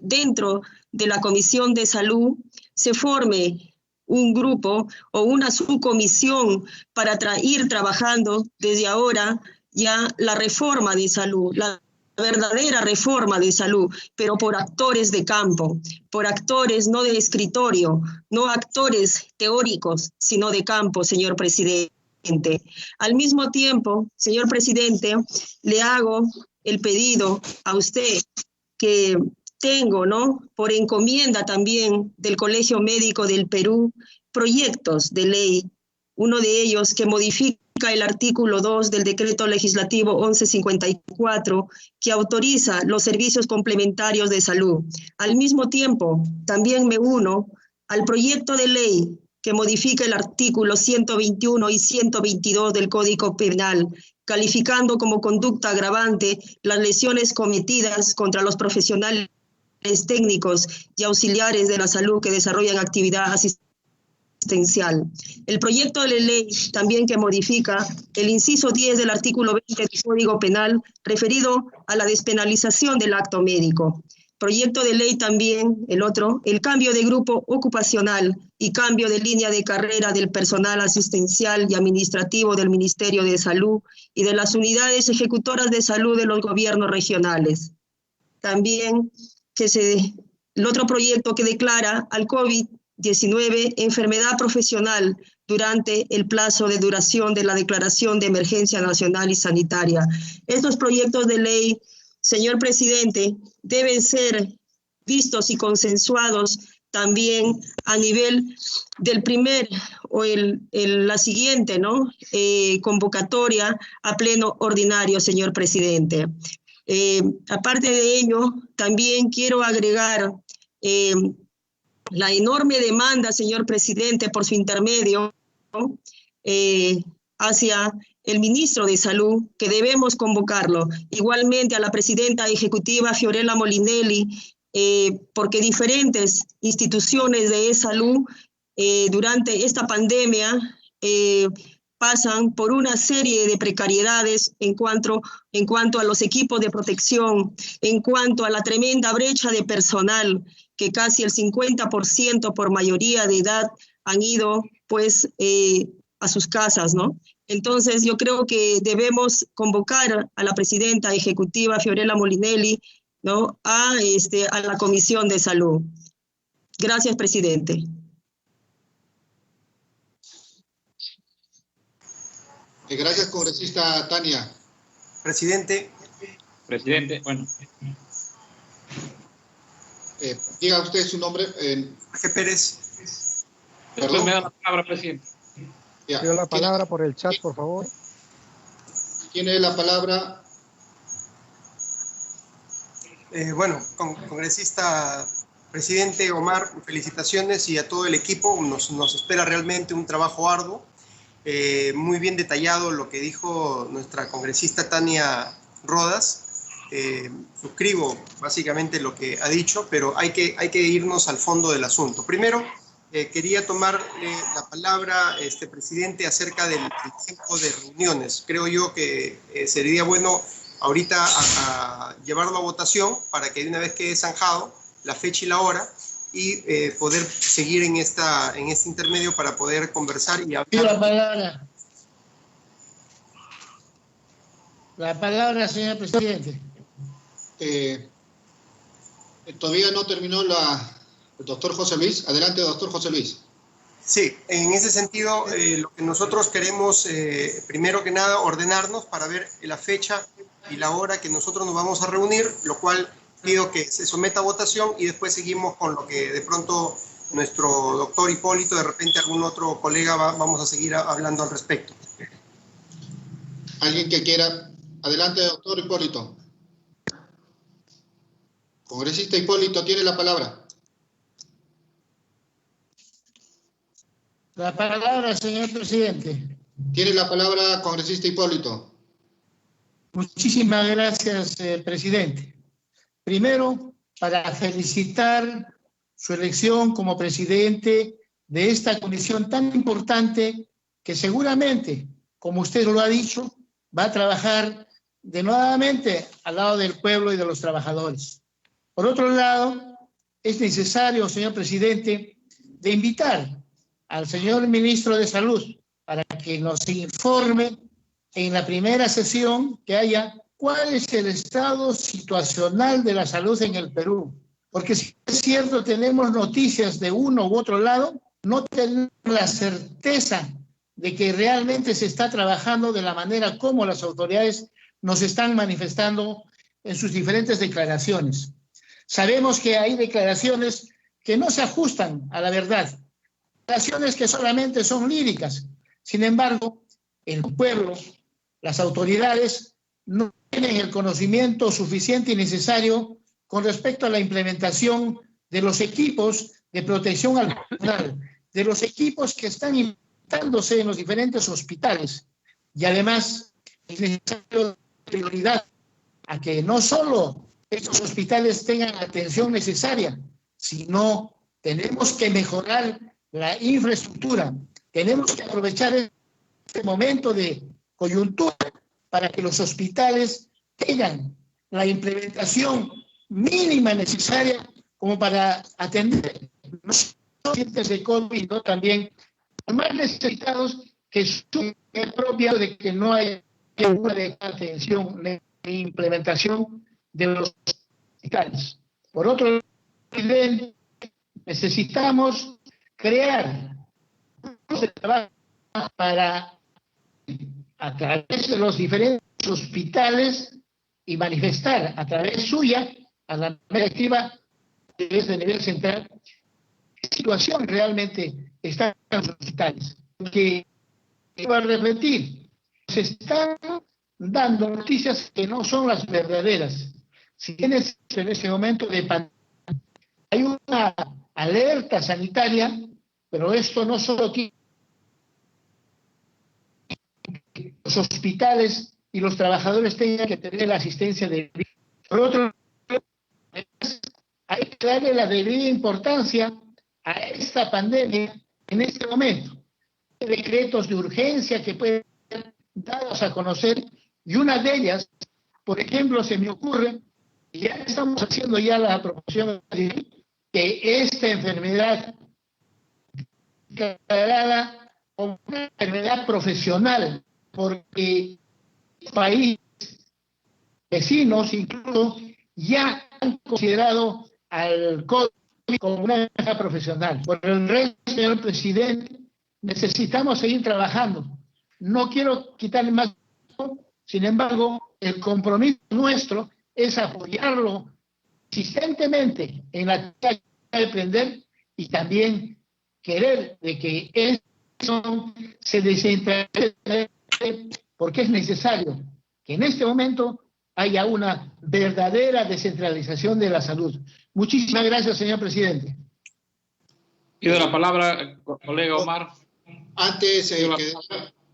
dentro de la Comisión de Salud se forme un grupo o una subcomisión para ir trabajando desde ahora ya la reforma de salud, la verdadera reforma de salud, pero por actores de campo, por actores no de escritorio, no actores teóricos, sino de campo, señor presidente. Al mismo tiempo, señor presidente, le hago el pedido a usted que tengo, ¿no?, por encomienda también del Colegio Médico del Perú, proyectos de ley, uno de ellos que modifica el artículo 2 del Decreto Legislativo 1154, que autoriza los servicios complementarios de salud. Al mismo tiempo, también me uno al proyecto de ley que modifica el artículo 121 y 122 del Código Penal, calificando como conducta agravante las lesiones cometidas contra los profesionales técnicos y auxiliares de la salud que desarrollan actividad asistencial. El proyecto de ley también que modifica el inciso 10 del artículo 20 del Código Penal referido a la despenalización del acto médico. Proyecto de ley también, el cambio de grupo ocupacional y cambio de línea de carrera del personal asistencial y administrativo del Ministerio de Salud y de las unidades ejecutoras de salud de los gobiernos regionales. También el otro proyecto que declara al COVID-19 enfermedad profesional durante el plazo de duración de la declaración de emergencia nacional y sanitaria. Estos proyectos de ley, señor presidente, deben ser vistos y consensuados también a nivel del la siguiente, ¿no?, convocatoria a pleno ordinario, señor presidente. Aparte de ello, también quiero agregar la enorme demanda, señor presidente, por su intermedio, hacia el ministro de Salud, que debemos convocarlo. Igualmente a la presidenta ejecutiva Fiorella Molinelli, porque diferentes instituciones de salud durante esta pandemia pasan por una serie de precariedades en cuanto a los equipos de protección, en cuanto a la tremenda brecha de personal, que casi el 50% por mayoría de edad han ido pues a sus casas, ¿no? Entonces yo creo que debemos convocar a la presidenta ejecutiva Fiorella Molinelli, ¿no?, a la Comisión de Salud. Gracias, presidente. Gracias, congresista Tania. Presidente. Presidente, bueno. Diga usted su nombre. Jorge Pérez. Después me da la palabra, presidente. Pido la palabra por el chat, por favor. Tiene la palabra. Bueno, congresista presidente Omar, felicitaciones, y a todo el equipo. Nos espera realmente un trabajo arduo. Muy bien detallado lo que dijo nuestra congresista Tania Rodas. Suscribo básicamente lo que ha dicho, pero hay que irnos al fondo del asunto. Primero, quería tomar la palabra, presidente, acerca del tiempo de reuniones. Creo yo que sería bueno ahorita a llevarlo a votación para que de una vez quede zanjado la fecha y la hora y poder seguir en este intermedio para poder conversar y hablar. La palabra, señor presidente. Todavía no terminó el doctor José Luis. Adelante, doctor José Luis. Sí, en ese sentido, lo que nosotros queremos, primero que nada, ordenarnos para ver la fecha y la hora que nosotros nos vamos a reunir, lo cual pido que se someta a votación y después seguimos con lo que de pronto nuestro doctor Hipólito, de repente algún otro colega vamos a seguir hablando al respecto. ¿Alguien que quiera? Adelante, doctor Hipólito. Congresista Hipólito, tiene la palabra. La palabra, señor presidente. Tiene la palabra, congresista Hipólito. Muchísimas gracias, presidente. Primero, para felicitar su elección como presidente de esta comisión tan importante que seguramente, como usted lo ha dicho, va a trabajar denodadamente al lado del pueblo y de los trabajadores. Por otro lado, es necesario, señor presidente, de invitar al señor ministro de Salud para que nos informe en la primera sesión que haya cuál es el estado situacional de la salud en el Perú. Porque si es cierto, tenemos noticias de uno u otro lado, no tenemos la certeza de que realmente se está trabajando de la manera como las autoridades nos están manifestando en sus diferentes declaraciones. Sabemos que hay declaraciones que no se ajustan a la verdad, declaraciones que solamente son líricas. Sin embargo, el pueblo, las autoridades, no tienen el conocimiento suficiente y necesario con respecto a la implementación de los equipos de protección al personal, de los equipos que están implementándose en los diferentes hospitales. Y además, es necesario dar prioridad a que no solo estos hospitales tengan la atención necesaria, sino tenemos que mejorar la infraestructura. Tenemos que aprovechar este momento de coyuntura para que los hospitales tengan la implementación mínima necesaria como para atender no solo pacientes de COVID, sino también los más necesitados que son el propio de que no hay una atención ni implementación de los hospitales. Por otro lado, necesitamos crear grupos de trabajo para, a través de los diferentes hospitales, y manifestar a través suya a la directiva desde el nivel central qué situación realmente está en los hospitales. Porque, voy a repetir, se están dando noticias que no son las verdaderas. Si tienes en ese momento de pandemia, hay una alerta sanitaria, pero esto no solo tiene los hospitales y los trabajadores tengan que tener la asistencia de... Por otro lado, hay que darle la debida importancia a esta pandemia en este momento. Hay decretos de urgencia que pueden ser dados a conocer, y una de ellas, por ejemplo, se me ocurre, y ya estamos haciendo ya la promoción, que esta enfermedad declarada como una enfermedad profesional, porque países vecinos incluso ya han considerado al COVID como una enfermedad profesional. Por el resto, señor presidente, necesitamos seguir trabajando. No quiero quitarle más tiempo, sin embargo, el compromiso nuestro es apoyarlo insistentemente en la tarea de emprender y también querer de que eso se descentralice, porque es necesario que en este momento haya una verdadera descentralización de la salud. Muchísimas gracias, señor presidente. Pido la palabra, colega Omar. Antes que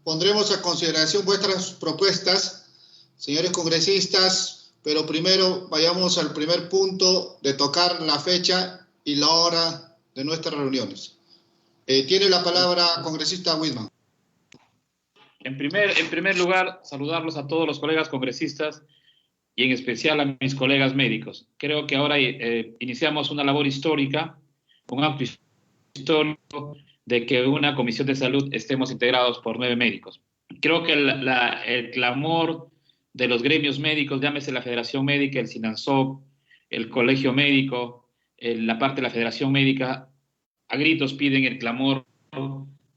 pondremos a consideración vuestras propuestas, señores congresistas, pero primero vayamos al primer punto de tocar la fecha y la hora de nuestras reuniones. Tiene la palabra congresista Whitman. En primer lugar, saludarlos a todos los colegas congresistas y en especial a mis colegas médicos. Creo que ahora iniciamos una labor histórica, un amplio histórico de que una comisión de salud estemos integrados por 9 médicos. Creo que el clamor de los gremios médicos, llámese la Federación Médica, el SINANSOP, el Colegio Médico, la parte de la Federación Médica, a gritos piden el clamor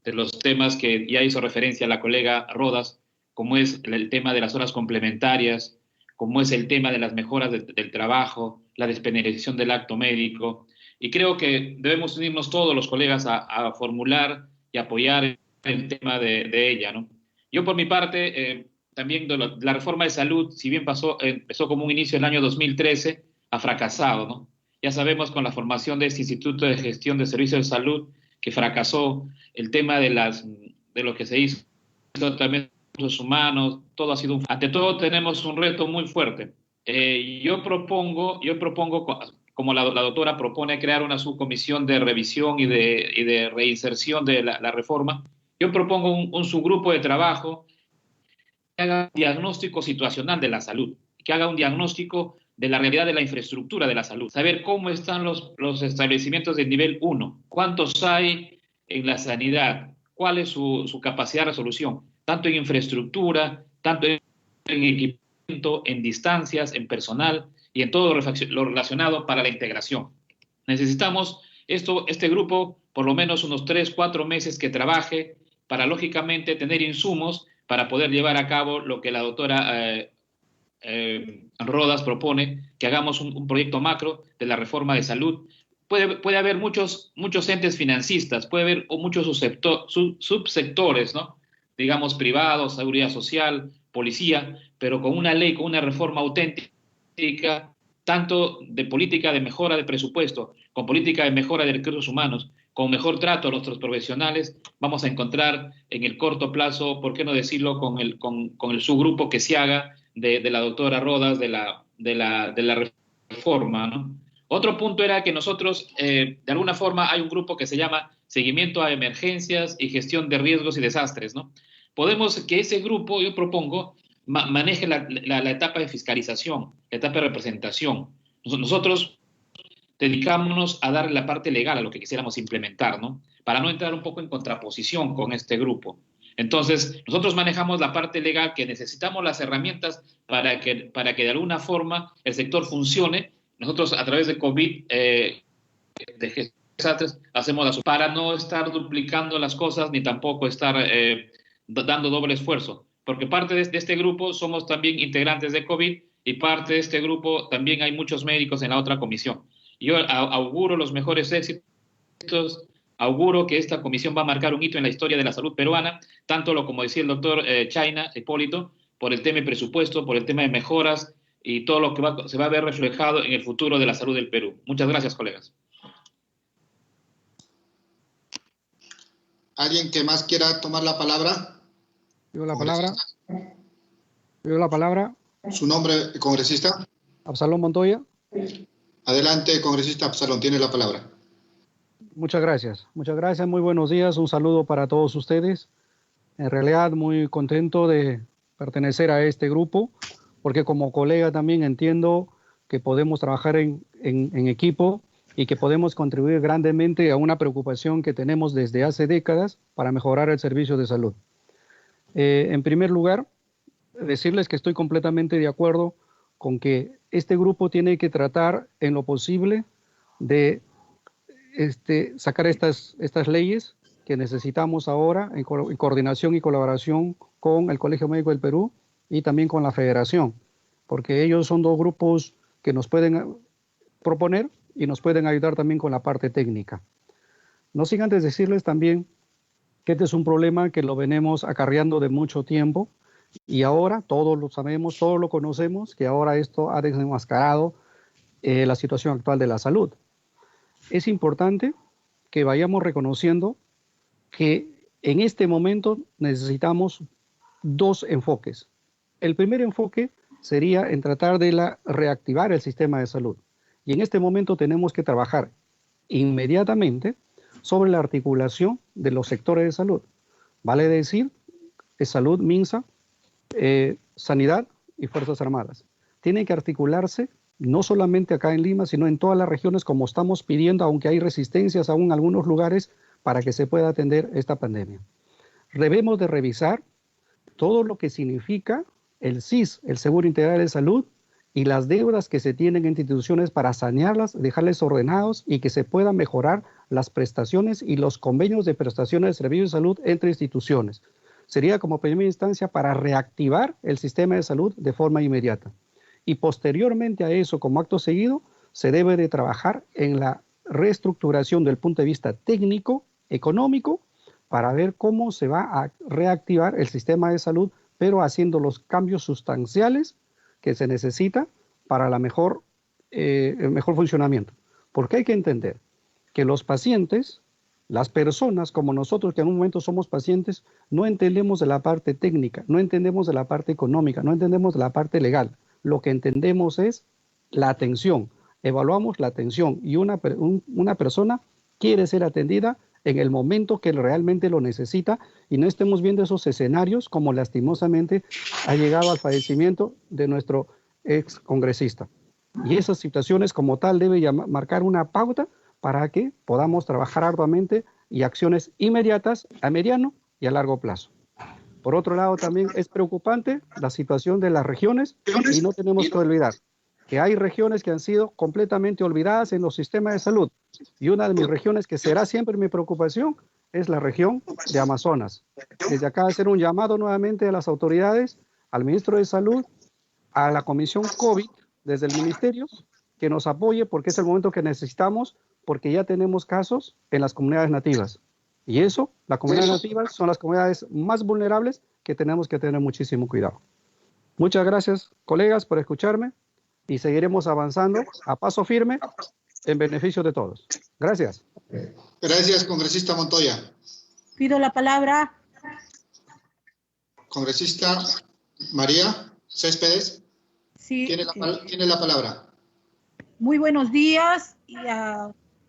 de los temas que ya hizo referencia la colega Rodas, como es el tema de las horas complementarias, como es el tema de las mejoras del trabajo, la despenalización del acto médico. Y creo que debemos unirnos todos los colegas a formular y apoyar el tema de ella, ¿no? Yo, por mi parte, también la reforma de salud, si bien empezó como un inicio en el año 2013, ha fracasado, ¿no? Ya sabemos con la formación de este Instituto de Gestión de Servicios de Salud que fracasó, el tema de lo que se hizo también los humanos, todo ha sido ante todo tenemos un reto muy fuerte. Yo propongo, como la doctora propone crear una subcomisión de revisión y de reinserción de la reforma, yo propongo un subgrupo de trabajo que haga un diagnóstico situacional de la salud, que haga un diagnóstico de la realidad de la infraestructura de la salud, saber cómo están los establecimientos de nivel 1, cuántos hay en la sanidad, cuál es su capacidad de resolución, tanto en infraestructura, tanto en equipamiento, en distancias, en personal y en todo lo relacionado para la integración. Necesitamos este grupo por lo menos unos 3-4 meses que trabaje para, lógicamente, tener insumos para poder llevar a cabo lo que la doctora Rodas propone, que hagamos un proyecto macro de la reforma de salud. Puede haber muchos entes financistas, puede haber muchos subsectores, ¿no? Digamos, privados, seguridad social, policía, pero con una ley, con una reforma auténtica, tanto de política de mejora de presupuesto, con política de mejora de recursos humanos, con mejor trato a nuestros profesionales, vamos a encontrar en el corto plazo, ¿por qué no decirlo?, con el subgrupo que se haga de la doctora Rodas de la reforma, ¿no? Otro punto era que nosotros, de alguna forma, hay un grupo que se llama Seguimiento a Emergencias y Gestión de Riesgos y Desastres, ¿no? Podemos que ese grupo, yo propongo, maneje la etapa de fiscalización, la etapa de representación. Nosotros dedicámonos a darle la parte legal a lo que quisiéramos implementar, ¿no? Para no entrar un poco en contraposición con este grupo. Entonces, nosotros manejamos la parte legal, que necesitamos las herramientas para que de alguna forma el sector funcione. Nosotros, a través de COVID, de desastres, hacemos para no estar duplicando las cosas ni tampoco estar dando doble esfuerzo. Porque parte de este grupo somos también integrantes de COVID y parte de este grupo también hay muchos médicos en la otra comisión. Yo auguro los mejores éxitos, auguro que esta comisión va a marcar un hito en la historia de la salud peruana, tanto como decía el doctor Chayna, Hipólito, por el tema de presupuesto, por el tema de mejoras y todo lo que se va a ver reflejado en el futuro de la salud del Perú. Muchas gracias, colegas. ¿Alguien que más quiera tomar la palabra? Pido la palabra. Pido la palabra. ¿Su nombre, congresista? Absalón Montoya. Adelante, congresista Absalón, tiene la palabra. Muchas gracias, muy buenos días, un saludo para todos ustedes. En realidad muy contento de pertenecer a este grupo, porque como colega también entiendo que podemos trabajar en equipo y que podemos contribuir grandemente a una preocupación que tenemos desde hace décadas para mejorar el servicio de salud. En primer lugar, decirles que estoy completamente de acuerdo con que este grupo tiene que tratar en lo posible de sacar estas leyes que necesitamos ahora en coordinación y colaboración con el Colegio Médico del Perú y también con la Federación, porque ellos son dos grupos que nos pueden proponer y nos pueden ayudar también con la parte técnica. No sin antes decirles también que este es un problema que lo venimos acarreando de mucho tiempo y ahora todos lo sabemos, todos lo conocemos, que ahora esto ha desenmascarado la situación actual de la salud. Es importante que vayamos reconociendo que en este momento necesitamos dos enfoques. El primer enfoque sería en tratar de reactivar el sistema de salud. Y en este momento tenemos que trabajar inmediatamente sobre la articulación de los sectores de salud. Vale decir, salud, MINSA, sanidad y Fuerzas Armadas. Tienen que articularse no solamente acá en Lima, sino en todas las regiones, como estamos pidiendo, aunque hay resistencias aún en algunos lugares, para que se pueda atender esta pandemia. Debemos de revisar todo lo que significa el SIS, el Seguro Integral de Salud, y las deudas que se tienen en instituciones para sanearlas, dejarles ordenados y que se puedan mejorar las prestaciones y los convenios de prestaciones de servicios de salud entre instituciones. Sería como primera instancia para reactivar el sistema de salud de forma inmediata. Y posteriormente a eso, como acto seguido, se debe de trabajar en la reestructuración del punto de vista técnico, económico, para ver cómo se va a reactivar el sistema de salud, pero haciendo los cambios sustanciales que se necesita para el mejor funcionamiento. Porque hay que entender que los pacientes, las personas como nosotros que en un momento somos pacientes, no entendemos de la parte técnica, no entendemos de la parte económica, no entendemos de la parte legal. Lo que entendemos es la atención. Evaluamos la atención y una persona quiere ser atendida en el momento que realmente lo necesita y no estemos viendo esos escenarios como lastimosamente ha llegado al fallecimiento de nuestro ex congresista. Y esas situaciones como tal deben marcar una pauta para que podamos trabajar arduamente y acciones inmediatas a mediano y a largo plazo. Por otro lado, también es preocupante la situación de las regiones y no tenemos que olvidar que hay regiones que han sido completamente olvidadas en los sistemas de salud. Y una de mis regiones que será siempre mi preocupación es la región de Amazonas. Desde acá hacer un llamado nuevamente a las autoridades, al ministro de Salud, a la Comisión COVID, desde el Ministerio, que nos apoye porque es el momento que necesitamos, porque ya tenemos casos en las comunidades nativas. Y eso, las comunidades nativas son las comunidades más vulnerables que tenemos que tener muchísimo cuidado. Muchas gracias, colegas, por escucharme y seguiremos avanzando a paso firme en beneficio de todos. Gracias. Gracias, congresista Montoya. Pido la palabra. Congresista María Céspedes. Sí. Tiene la palabra. Muy buenos días,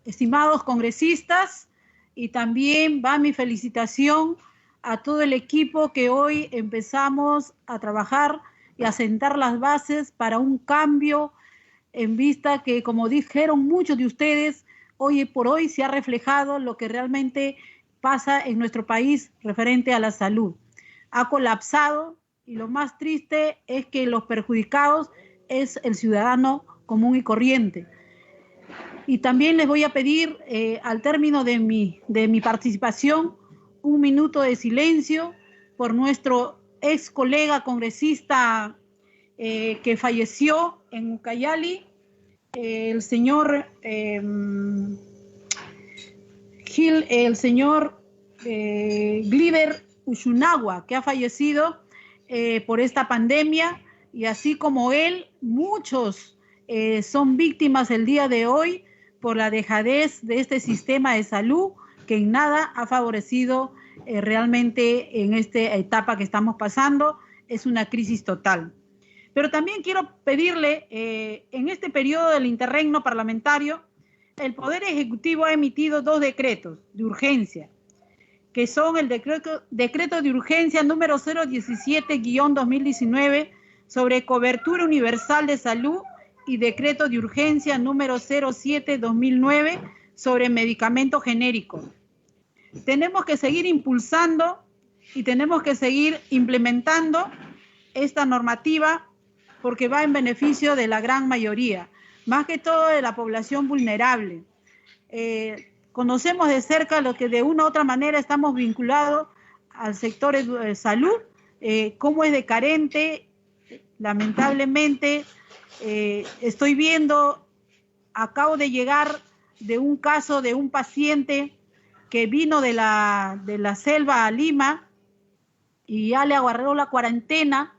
estimados congresistas, y también va mi felicitación a todo el equipo que hoy empezamos a trabajar y a sentar las bases para un cambio en vista que, como dijeron muchos de ustedes, hoy por hoy se ha reflejado lo que realmente pasa en nuestro país referente a la salud. Ha colapsado y lo más triste es que los perjudicados es el ciudadano común y corriente. Y también les voy a pedir, al término de mi participación, un minuto de silencio por nuestro ex colega congresista que falleció en Ucayali, el señor Gliber Ushunagua, que ha fallecido por esta pandemia, y así como él, muchos son víctimas el día de hoy por la dejadez de este sistema de salud que en nada ha favorecido realmente en esta etapa que estamos pasando. Es una crisis total. Pero también quiero pedirle, en este periodo del interregno parlamentario, el Poder Ejecutivo ha emitido 2 decretos de urgencia, que son el decreto de urgencia número 017-2019 sobre cobertura universal de salud y decreto de urgencia número 07-2009 sobre medicamentos genéricos. Tenemos que seguir impulsando y tenemos que seguir implementando esta normativa porque va en beneficio de la gran mayoría, más que todo de la población vulnerable. Conocemos de cerca lo que de una u otra manera estamos vinculados al sector de salud, cómo es de carente, lamentablemente. Estoy viendo, acabo de llegar de un caso de un paciente que vino de la selva a Lima y ya le agarró la cuarentena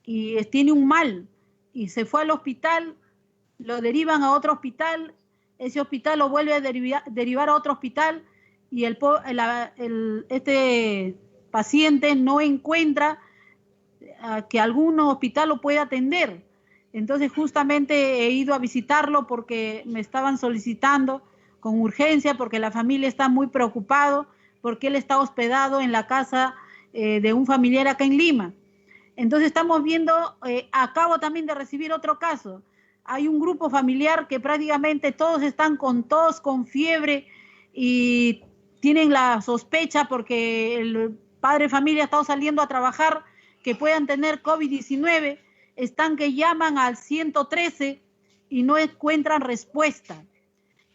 y tiene un mal y se fue al hospital, lo derivan a otro hospital, ese hospital lo vuelve a derivar a otro hospital y este paciente no encuentra que algún hospital lo pueda atender. Entonces justamente he ido a visitarlo porque me estaban solicitando con urgencia, porque la familia está muy preocupado, porque él está hospedado en la casa de un familiar acá en Lima. Entonces estamos viendo, acabo también de recibir otro caso. Hay un grupo familiar que prácticamente todos están con tos, con fiebre y tienen la sospecha porque el padre de familia ha estado saliendo a trabajar que puedan tener COVID-19. Están que llaman al 113 y no encuentran respuesta.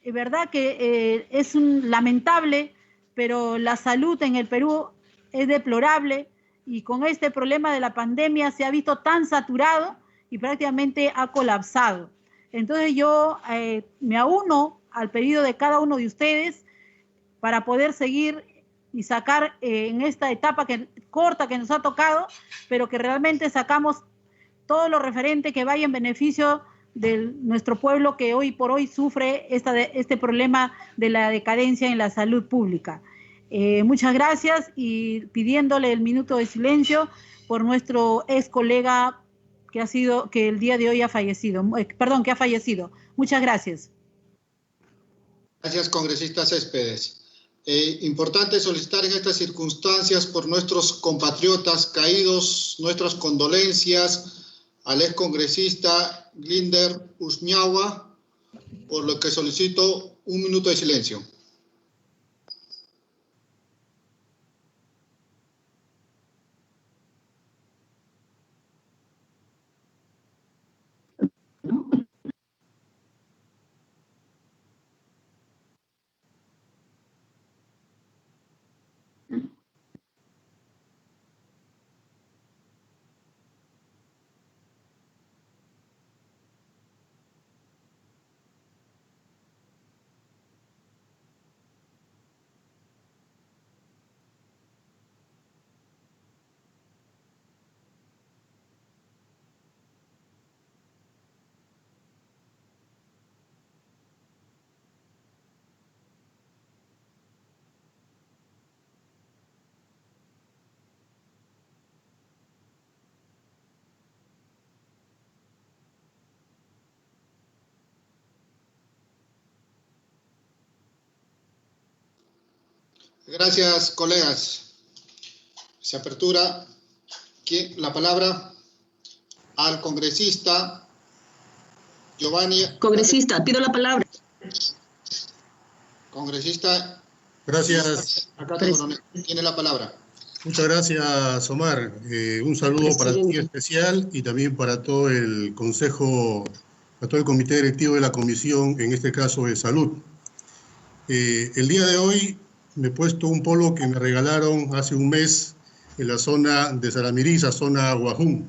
Es verdad que es lamentable, pero la salud en el Perú es deplorable y con este problema de la pandemia se ha visto tan saturado y prácticamente ha colapsado. Entonces yo me auno al pedido de cada uno de ustedes para poder seguir y sacar en esta etapa corta que nos ha tocado, pero que realmente sacamos todo lo referente que vaya en beneficio de nuestro pueblo que hoy por hoy sufre este problema de la decadencia en la salud pública. Muchas gracias y pidiéndole el minuto de silencio por nuestro ex colega que el día de hoy ha fallecido. Que ha fallecido. Muchas gracias. Gracias, congresista Céspedes. Importante solicitar en estas circunstancias por nuestros compatriotas caídos, nuestras condolencias al excongresista Glinder Usñawa, por lo que solicito 1 minuto de silencio. Gracias, colegas. Se apertura la palabra al congresista Giovanni. Congresista, pido la palabra. Congresista. Gracias. Acá tiene la palabra. Muchas gracias, Omar. Un saludo para ti especial y también para todo el consejo, para todo el comité directivo de la comisión, en este caso de salud. El día de hoy me he puesto un polo que me regalaron hace un mes en la zona de Saramiriza, zona Guajún,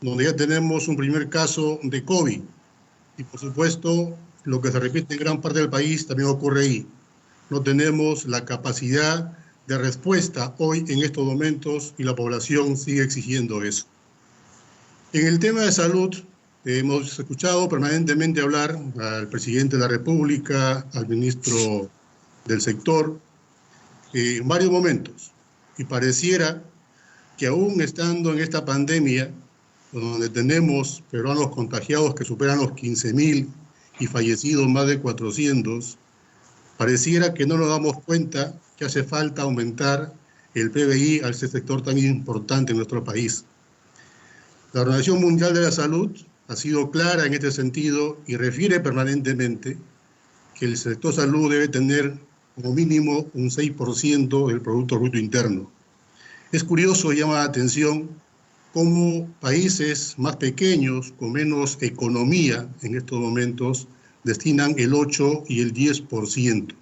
donde ya tenemos un primer caso de COVID. Y por supuesto, lo que se repite en gran parte del país también ocurre ahí. No tenemos la capacidad de respuesta hoy en estos momentos y la población sigue exigiendo eso. En el tema de salud, hemos escuchado permanentemente hablar al presidente de la República, al ministro del sector, en varios momentos. Y pareciera que aún estando en esta pandemia, donde tenemos peruanos contagiados que superan los 15.000 y fallecidos más de 400, pareciera que no nos damos cuenta que hace falta aumentar el PBI a este sector tan importante en nuestro país. La Organización Mundial de la Salud ha sido clara en este sentido y refiere permanentemente que el sector salud debe tener como mínimo un 6% del Producto Bruto Interno. Es curioso y llama la atención cómo países más pequeños, con menos economía en estos momentos, destinan el 8 y el 10%.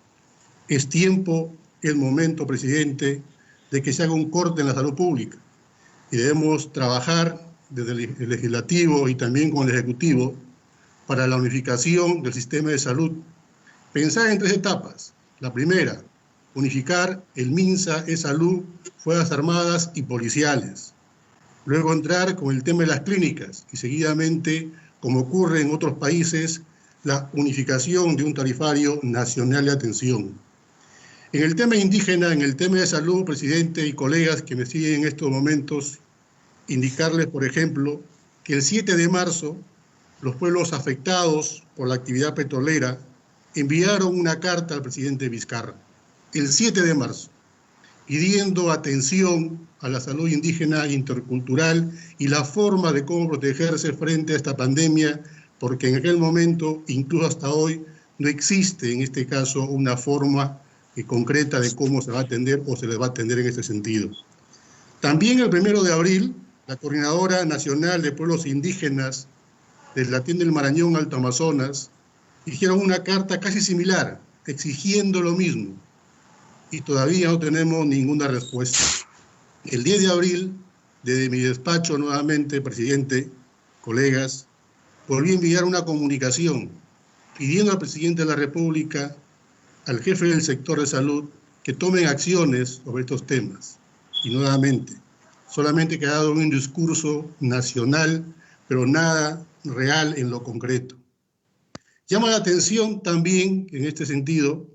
Es tiempo, el momento, presidente, de que se haga un corte en la salud pública y debemos trabajar desde el legislativo y también con el ejecutivo para la unificación del sistema de salud. Pensar en 3 etapas. La primera, unificar el MINSA, e-Salud, Fuerzas Armadas y policiales. Luego entrar con el tema de las clínicas y seguidamente, como ocurre en otros países, la unificación de un tarifario nacional de atención. En el tema indígena, en el tema de salud, presidente y colegas que me siguen en estos momentos, indicarles, por ejemplo, que el 7 de marzo, los pueblos afectados por la actividad petrolera enviaron una carta al presidente Vizcarra, el 7 de marzo, pidiendo atención a la salud indígena e intercultural y la forma de cómo protegerse frente a esta pandemia, porque en aquel momento, incluso hasta hoy, no existe en este caso una forma concreta de cómo se va a atender o se les va a atender en este sentido. También el 1 de abril, la Coordinadora Nacional de Pueblos Indígenas del Latín del Marañón, Alto Amazonas, hicieron una carta casi similar, exigiendo lo mismo, y todavía no tenemos ninguna respuesta. El 10 de abril, desde mi despacho nuevamente, presidente, colegas, volví a enviar una comunicación pidiendo al presidente de la República, al jefe del sector de salud, que tomen acciones sobre estos temas. Y nuevamente, solamente que ha dado un discurso nacional, pero nada real en lo concreto. Llama la atención también, en este sentido,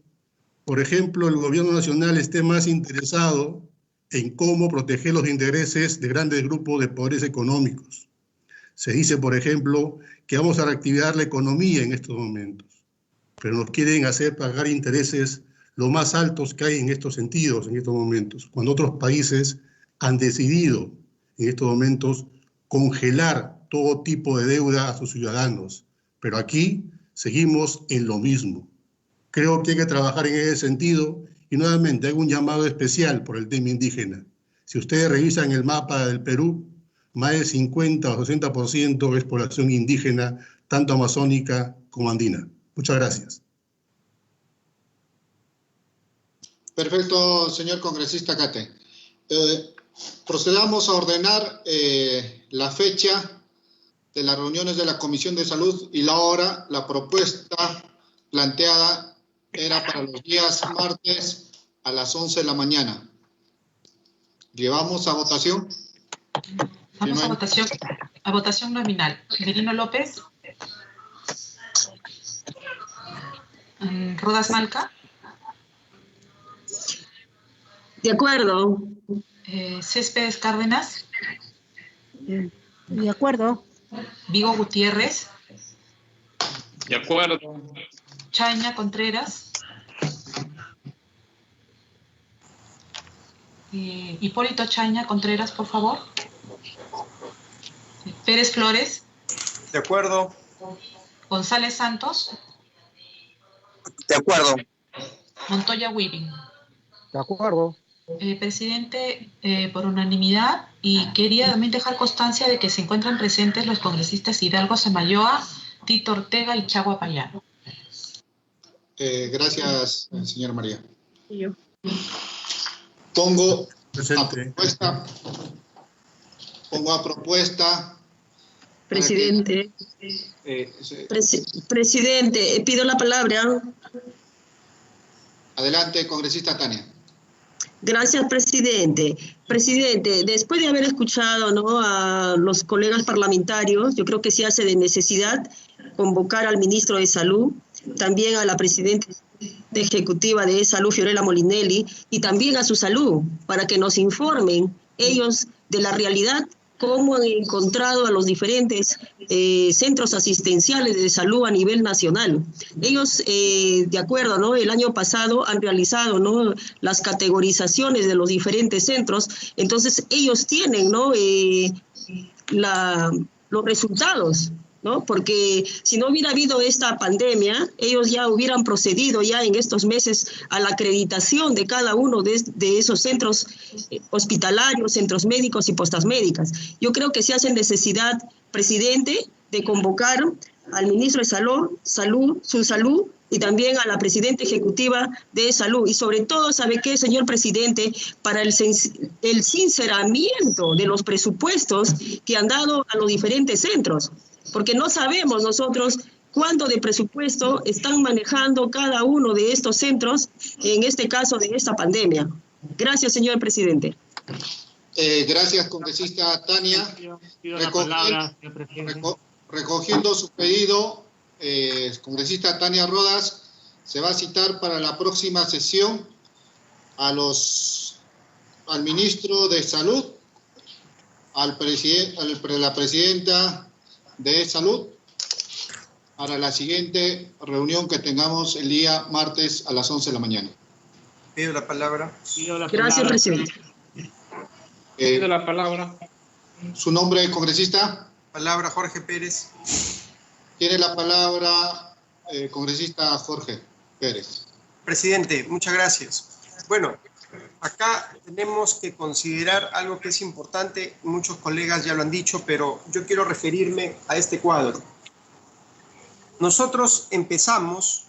por ejemplo, el gobierno nacional esté más interesado en cómo proteger los intereses de grandes grupos de poderes económicos. Se dice, por ejemplo, que vamos a reactivar la economía en estos momentos, pero nos quieren hacer pagar intereses lo más altos que hay en estos sentidos, en estos momentos, cuando otros países han decidido en estos momentos congelar todo tipo de deuda a sus ciudadanos, pero aquí seguimos en lo mismo. Creo que hay que trabajar en ese sentido y nuevamente hago un llamado especial por el tema indígena. Si ustedes revisan el mapa del Perú, más del 50 o 60% es población indígena, tanto amazónica como andina. Muchas gracias. Perfecto, señor congresista Cate. Procedamos a ordenar la fecha de las reuniones de la Comisión de Salud y la hora. La propuesta planteada era para los días martes a las 11 de la mañana. ¿Llevamos a votación? Vamos a votación nominal. Merino López. Rodas Malca. De acuerdo. Céspedes Cárdenas. De acuerdo. Vigo Gutiérrez. De acuerdo. Chaña Contreras. Hipólito Chaña Contreras, por favor. Pérez Flores. De acuerdo. González Santos. De acuerdo. Montoya Weaving. De acuerdo. Presidente, por unanimidad, y quería también dejar constancia de que se encuentran presentes los congresistas Hidalgo Samayoa, Tito Ortega y Chagua Payano. Gracias, señora María. Pongo a propuesta. Presidente. Presidente, pido la palabra. Adelante, congresista Tania. Gracias, presidente. Presidente, después de haber escuchado, ¿no?, a los colegas parlamentarios, yo creo que se hace de necesidad convocar al ministro de Salud, también a la presidenta ejecutiva de Salud, Fiorella Molinelli, y también a su salud, para que nos informen ellos de la realidad, cómo han encontrado a los diferentes centros asistenciales de salud a nivel nacional. Ellos, de acuerdo, ¿no?, el año pasado han realizado, ¿no?, las categorizaciones de los diferentes centros, entonces ellos tienen, ¿no?, los resultados, ¿no? Porque si no hubiera habido esta pandemia, ellos ya hubieran procedido ya en estos meses a la acreditación de cada uno de esos centros hospitalarios, centros médicos y postas médicas. Yo creo que se hace necesidad, presidente, de convocar al ministro de Salud y también a la presidenta ejecutiva de Salud. Y sobre todo, ¿sabe qué, señor presidente? Para el sinceramiento de los presupuestos que han dado a los diferentes centros. Porque no sabemos nosotros cuánto de presupuesto están manejando cada uno de estos centros, en este caso de esta pandemia. Gracias, señor presidente. Gracias, congresista Tania. Recogiendo su pedido, congresista Tania Rodas, se va a citar para la próxima sesión al ministro de Salud, a la presidenta de Salud, para la siguiente reunión que tengamos el día martes a las 11 de la mañana. Pido la palabra. Gracias, presidente. Pido la palabra. ¿Su nombre, congresista? Palabra Jorge Pérez. Tiene la palabra congresista Jorge Pérez. Presidente, muchas gracias. Bueno, acá tenemos que considerar algo que es importante, muchos colegas ya lo han dicho, pero yo quiero referirme a este cuadro. Nosotros empezamos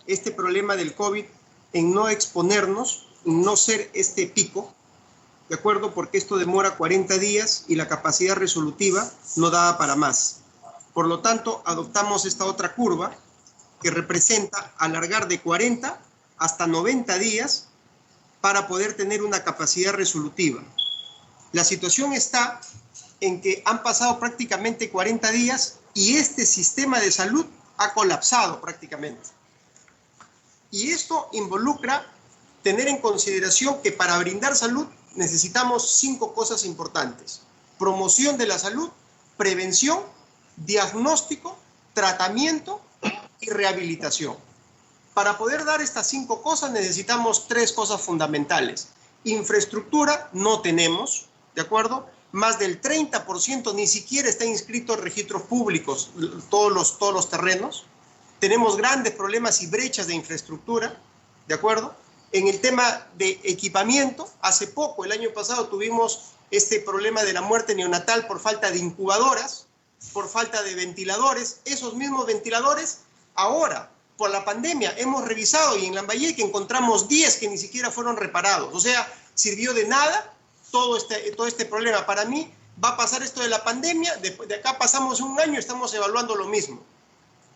este problema del COVID en no exponernos, no ser este pico, ¿de acuerdo? Porque esto demora 40 días y la capacidad resolutiva no daba para más. Por lo tanto, adoptamos esta otra curva que representa alargar de 40 hasta 90 días para poder tener una capacidad resolutiva. La situación está en que han pasado prácticamente 40 días y este sistema de salud ha colapsado prácticamente. Y esto involucra tener en consideración que para brindar salud necesitamos 5 cosas importantes: promoción de la salud, prevención, diagnóstico, tratamiento y rehabilitación. Para poder dar estas 5 cosas necesitamos 3 cosas fundamentales. Infraestructura no tenemos, ¿de acuerdo? más del 30% ni siquiera está inscrito en registros públicos, todos los terrenos. Tenemos grandes problemas y brechas de infraestructura, ¿de acuerdo? En el tema de equipamiento, hace poco, el año pasado, tuvimos este problema de la muerte neonatal por falta de incubadoras, por falta de ventiladores. Esos mismos ventiladores, ahora, por la pandemia, hemos revisado y en Lambayeque encontramos 10 que ni siquiera fueron reparados. O sea, sirvió de nada todo este problema. Para mí, va a pasar esto de la pandemia, después de acá pasamos un año, estamos evaluando lo mismo.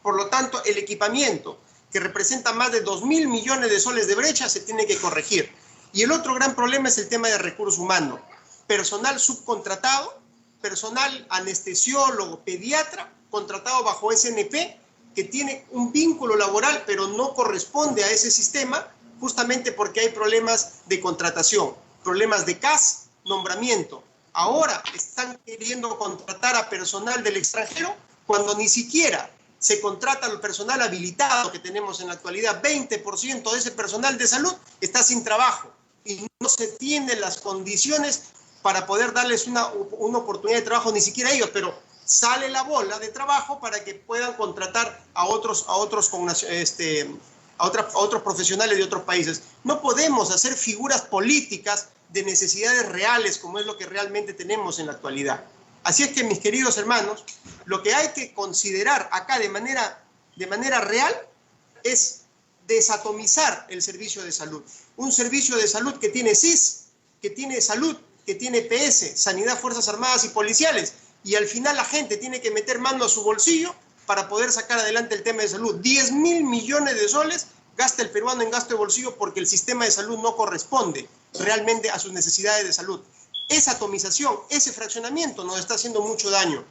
Por lo tanto, el equipamiento, que representa más de 2.000 millones de soles de brecha, se tiene que corregir. Y el otro gran problema es el tema de recursos humanos. Personal subcontratado, personal anestesiólogo, pediatra, contratado bajo SNP, que tiene un vínculo laboral, pero no corresponde a ese sistema, justamente porque hay problemas de contratación, problemas de CAS, nombramiento. Ahora están queriendo contratar a personal del extranjero cuando ni siquiera se contrata al personal habilitado que tenemos en la actualidad. 20% de ese personal de salud está sin trabajo y no se tienen las condiciones para poder darles una oportunidad de trabajo, ni siquiera ellos, pero sale la bola de trabajo para que puedan contratar a otros profesionales de otros países. No podemos hacer figuras políticas de necesidades reales como es lo que realmente tenemos en la actualidad. Así es que, mis queridos hermanos, lo que hay que considerar acá de manera real es desatomizar el servicio de salud. Un servicio de salud que tiene SIS, que tiene salud, que tiene PS, Sanidad, Fuerzas Armadas y Policiales, y al final la gente tiene que meter mano a su bolsillo para poder sacar adelante el tema de salud. 10.000 millones de soles gasta el peruano en gasto de bolsillo porque el sistema de salud no corresponde realmente a sus necesidades de salud. Esa atomización, ese fraccionamiento nos está haciendo mucho daño.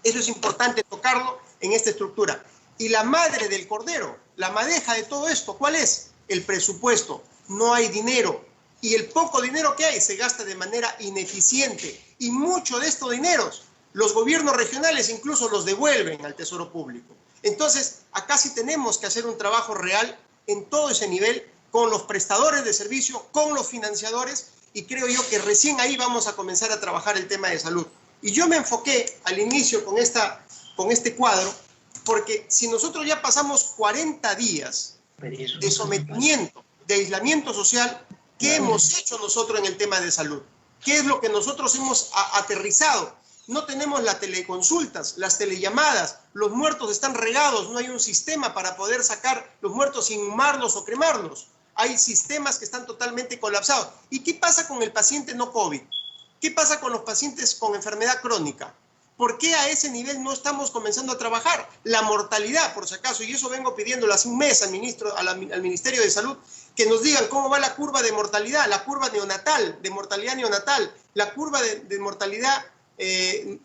Eso es importante tocarlo en esta estructura. Y la madre del cordero, la madeja de todo esto, ¿cuál es? El presupuesto. No hay dinero. Y el poco dinero que hay se gasta de manera ineficiente. Y mucho de estos dineros, los gobiernos regionales incluso los devuelven al Tesoro Público. Entonces, acá sí tenemos que hacer un trabajo real en todo ese nivel, con los prestadores de servicio, con los financiadores, y creo yo que recién ahí vamos a comenzar a trabajar el tema de salud. Y yo me enfoqué al inicio con este cuadro, porque si nosotros ya pasamos 40 días de sometimiento, de aislamiento social, ¿qué hemos hecho nosotros en el tema de salud? ¿Qué es lo que nosotros hemos aterrizado? No tenemos las teleconsultas, las telellamadas, los muertos están regados, no hay un sistema para poder sacar los muertos sin inhumarlos o cremarlos. Hay sistemas que están totalmente colapsados. ¿Y qué pasa con el paciente no COVID? ¿Qué pasa con los pacientes con enfermedad crónica? ¿Por qué a ese nivel no estamos comenzando a trabajar? La mortalidad, por si acaso, y eso vengo pidiéndole hace un mes al Ministerio de Salud, que nos digan cómo va la curva de mortalidad, la curva neonatal, de mortalidad neonatal, la curva de mortalidad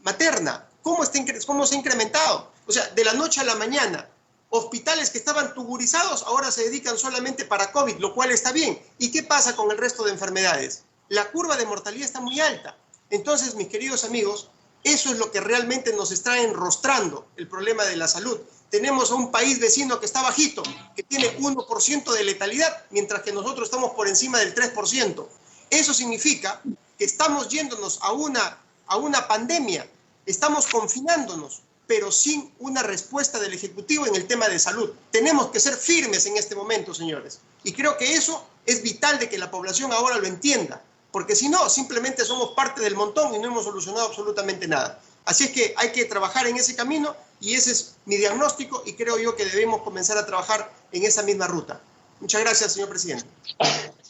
materna, ¿cómo se ha incrementado? O sea, de la noche a la mañana, hospitales que estaban tuburizados ahora se dedican solamente para COVID, lo cual está bien. ¿Y qué pasa con el resto de enfermedades? La curva de mortalidad está muy alta. Entonces, mis queridos amigos, eso es lo que realmente nos está enrostrando el problema de la salud. Tenemos a un país vecino que está bajito, que tiene 1% de letalidad, mientras que nosotros estamos por encima del 3%. Eso significa que estamos yéndonos a una pandemia, estamos confinándonos, pero sin una respuesta del Ejecutivo en el tema de salud. Tenemos que ser firmes en este momento, señores. Y creo que eso es vital de que la población ahora lo entienda, porque si no, simplemente somos parte del montón y no hemos solucionado absolutamente nada. Así es que hay que trabajar en ese camino y ese es mi diagnóstico y creo yo que debemos comenzar a trabajar en esa misma ruta. Muchas gracias, señor presidente.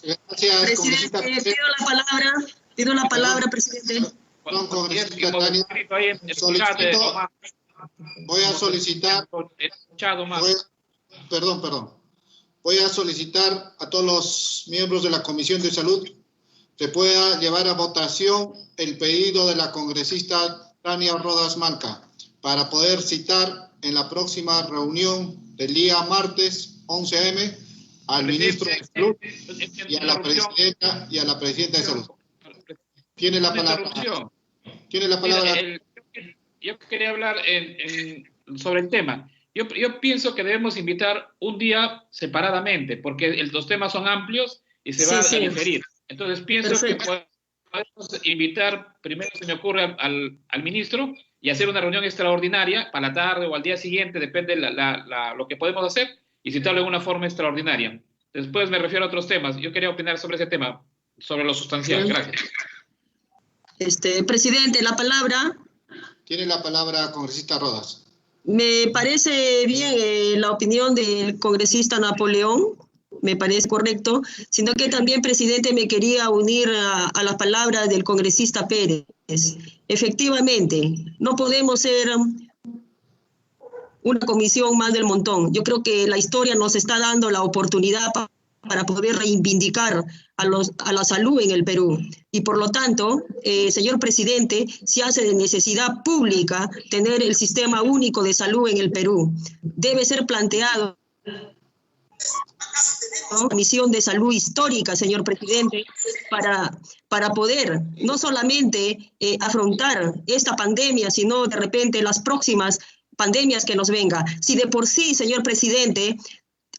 Gracias, presidente, pido la palabra, presidente. Voy a solicitar, voy a solicitar a todos los miembros de la Comisión de Salud que pueda llevar a votación el pedido de la congresista Tania Rodas Malca para poder citar en la próxima reunión del día martes 11 a.m. al ministro de Salud y a la presidenta de Salud. Tiene la palabra. Yo quería hablar sobre el tema. Yo pienso que debemos invitar un día separadamente, porque los temas son amplios y se va a diferir. Entonces pienso que podemos invitar, primero se me ocurre al ministro, y hacer una reunión extraordinaria para la tarde o al día siguiente, depende lo que podemos hacer, y citarlo en una forma extraordinaria. Después me refiero a otros temas. Yo quería opinar sobre ese tema, sobre lo sustancial. Gracias. Presidente, la palabra. Tiene la palabra congresista Rodas. Me parece bien la opinión del congresista Napoleón, me parece correcto, sino que también, presidente, me quería unir a las palabras del congresista Pérez. Efectivamente, no podemos ser una comisión más del montón. Yo creo que la historia nos está dando la oportunidad para poder reivindicar a la salud en el Perú. Y por lo tanto, señor presidente, se hace de necesidad pública tener el sistema único de salud en el Perú. Debe ser planteado una misión de salud histórica, señor presidente, para poder no solamente afrontar esta pandemia, sino de repente las próximas pandemias que nos vengan. Si de por sí, señor presidente,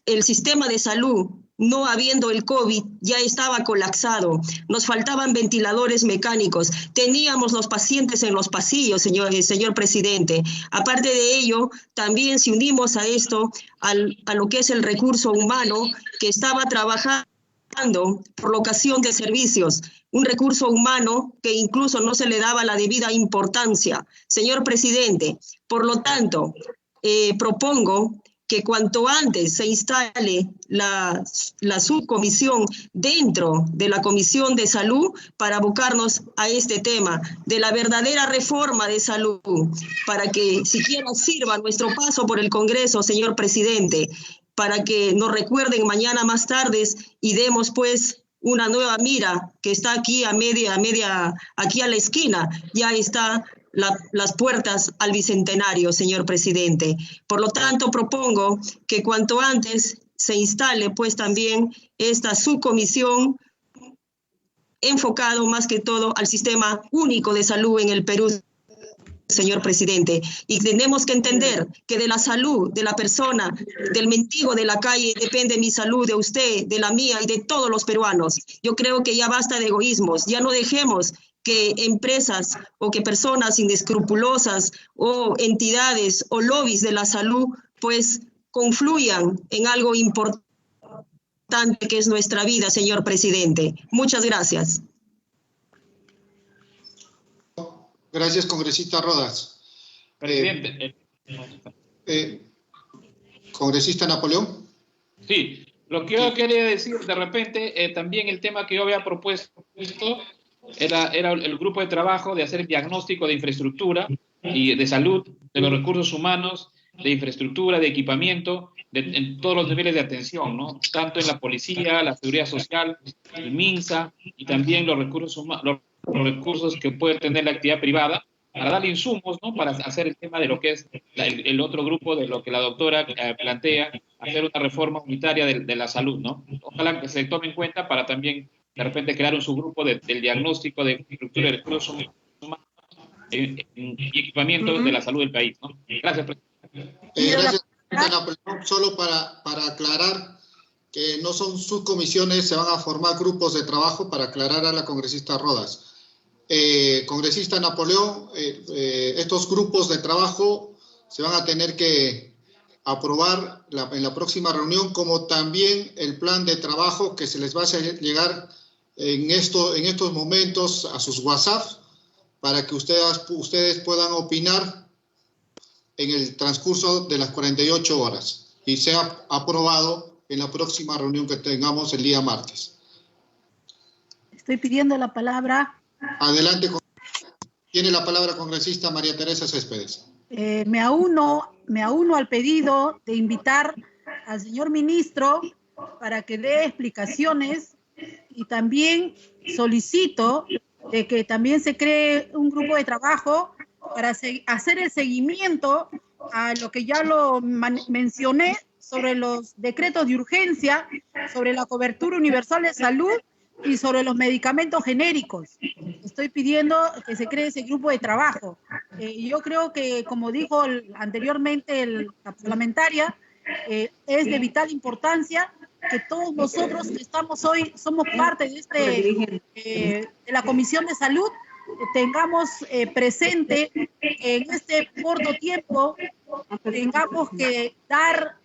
el sistema de salud, no habiendo el COVID, ya estaba colapsado. Nos faltaban ventiladores mecánicos. Teníamos los pacientes en los pasillos, señor presidente. Aparte de ello, también si unimos a esto, a lo que es el recurso humano que estaba trabajando por locación de servicios, un recurso humano que incluso no se le daba la debida importancia. Señor presidente, por lo tanto, propongo que cuanto antes se instale la subcomisión dentro de la Comisión de Salud para abocarnos a este tema de la verdadera reforma de salud, para que siquiera sirva nuestro paso por el Congreso, señor presidente, para que nos recuerden mañana más tarde y demos pues una nueva mira que está aquí aquí a la esquina, ya está las puertas al Bicentenario, señor presidente. Por lo tanto, propongo que cuanto antes se instale pues también esta subcomisión enfocado más que todo al sistema único de salud en el Perú, señor presidente. Y tenemos que entender que de la salud de la persona, del mendigo de la calle, depende mi salud, de usted, de la mía y de todos los peruanos. Yo creo que ya basta de egoísmos, ya no dejemos que empresas o que personas inescrupulosas o entidades o lobbies de la salud pues confluyan en algo importante que es nuestra vida, señor presidente. Muchas gracias. Gracias, congresista Rodas. Presidente. Congresista Napoleón. Sí, lo que yo quería decir, de repente, también el tema que yo había propuesto era el grupo de trabajo de hacer diagnóstico de infraestructura y de salud, de los recursos humanos, de infraestructura, de equipamiento, en todos los niveles de atención, ¿no? Tanto en la policía, la seguridad social, el MINSA, y también los recursos que puede tener la actividad privada, para darle insumos, ¿no? Para hacer el tema de lo que es el otro grupo, de lo que la doctora plantea, hacer una reforma unitaria de la salud, ¿no? Ojalá que se tome en cuenta para también de repente crear un subgrupo del diagnóstico de infraestructura de recursos humanos y equipamiento de la salud del país, ¿no? Gracias, presidente. Gracias, Napoleón. Solo para aclarar que no son subcomisiones, se van a formar grupos de trabajo, para aclarar a la congresista Rodas. Congresista Napoleón, estos grupos de trabajo se van a tener que aprobar en la próxima reunión, como también el plan de trabajo que se les va a hacer llegar en estos momentos a sus WhatsApp, para que ustedes puedan opinar en el transcurso de las 48 horas y sea aprobado en la próxima reunión que tengamos el día martes. Estoy pidiendo la palabra. Adelante. Tiene la palabra congresista María Teresa Céspedes. Me auno al pedido de invitar al señor ministro para que dé explicaciones, y también solicito de que también se cree un grupo de trabajo para hacer el seguimiento a lo que ya lo mencioné sobre los decretos de urgencia, sobre la cobertura universal de salud y sobre los medicamentos genéricos. Estoy pidiendo que se cree ese grupo de trabajo. Yo creo que, como dijo anteriormente la parlamentaria, es de vital importancia que todos nosotros que estamos hoy, somos parte de la Comisión de Salud, tengamos presente en este corto tiempo, tengamos que dar,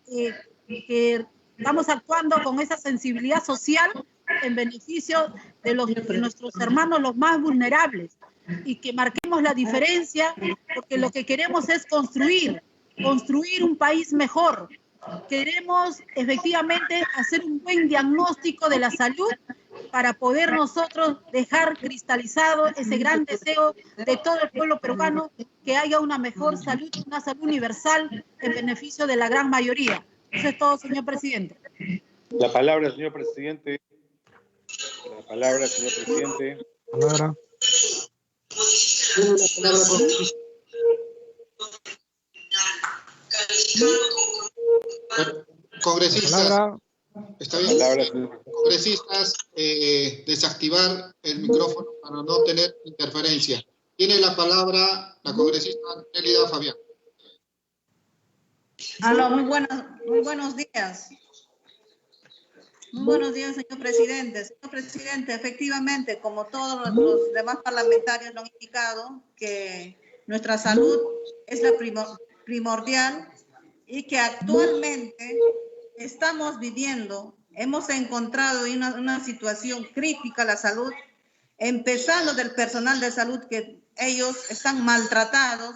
que estamos actuando con esa sensibilidad social en beneficio de nuestros hermanos los más vulnerables, y que marquemos la diferencia, porque lo que queremos es construir un país mejor. Queremos efectivamente hacer un buen diagnóstico de la salud para poder nosotros dejar cristalizado ese gran deseo de todo el pueblo peruano, que haya una mejor salud, una salud universal en beneficio de la gran mayoría. Eso es todo, señor presidente. La palabra, señor presidente. La palabra, señor presidente. Palabra. Congresistas, está bien. Congresistas, desactivar el micrófono para no tener interferencia. Tiene la palabra la congresista Nélida Fabián. Aló, muy buenos días. Muy buenos días, señor presidente. Señor presidente, efectivamente, como todos los demás parlamentarios lo han indicado, que nuestra salud es la primordial y que actualmente estamos viviendo, hemos encontrado en una situación crítica la salud, empezando del personal de salud, que ellos están maltratados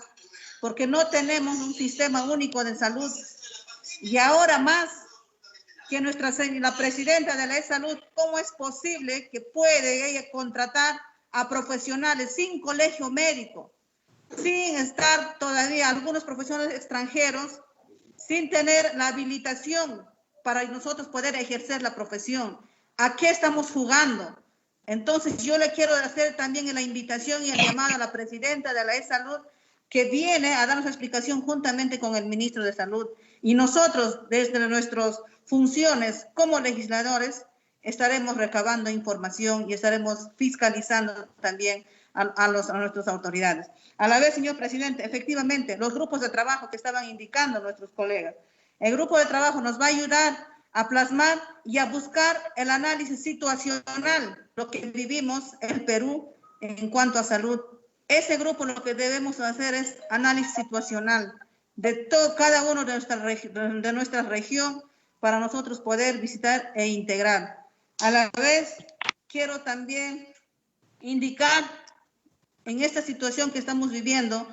porque no tenemos un sistema único de salud, y ahora más que la presidenta de la salud, ¿cómo es posible que puede ella contratar a profesionales sin colegio médico, sin estar todavía algunos profesionales extranjeros, sin tener la habilitación para nosotros poder ejercer la profesión? ¿A qué estamos jugando? Entonces yo le quiero hacer también la invitación y el llamado a la presidenta de la salud, que viene a darnos explicación juntamente con el ministro de Salud. Y nosotros, desde nuestras funciones como legisladores, estaremos recabando información y estaremos fiscalizando también a nuestras autoridades. A la vez, señor presidente, efectivamente, los grupos de trabajo que estaban indicando nuestros colegas, el grupo de trabajo nos va a ayudar a plasmar y a buscar el análisis situacional, lo que vivimos en Perú en cuanto a salud. Ese grupo lo que debemos hacer es análisis situacional de cada uno de nuestra región, para nosotros poder visitar e integrar. A la vez, quiero también indicar, en esta situación que estamos viviendo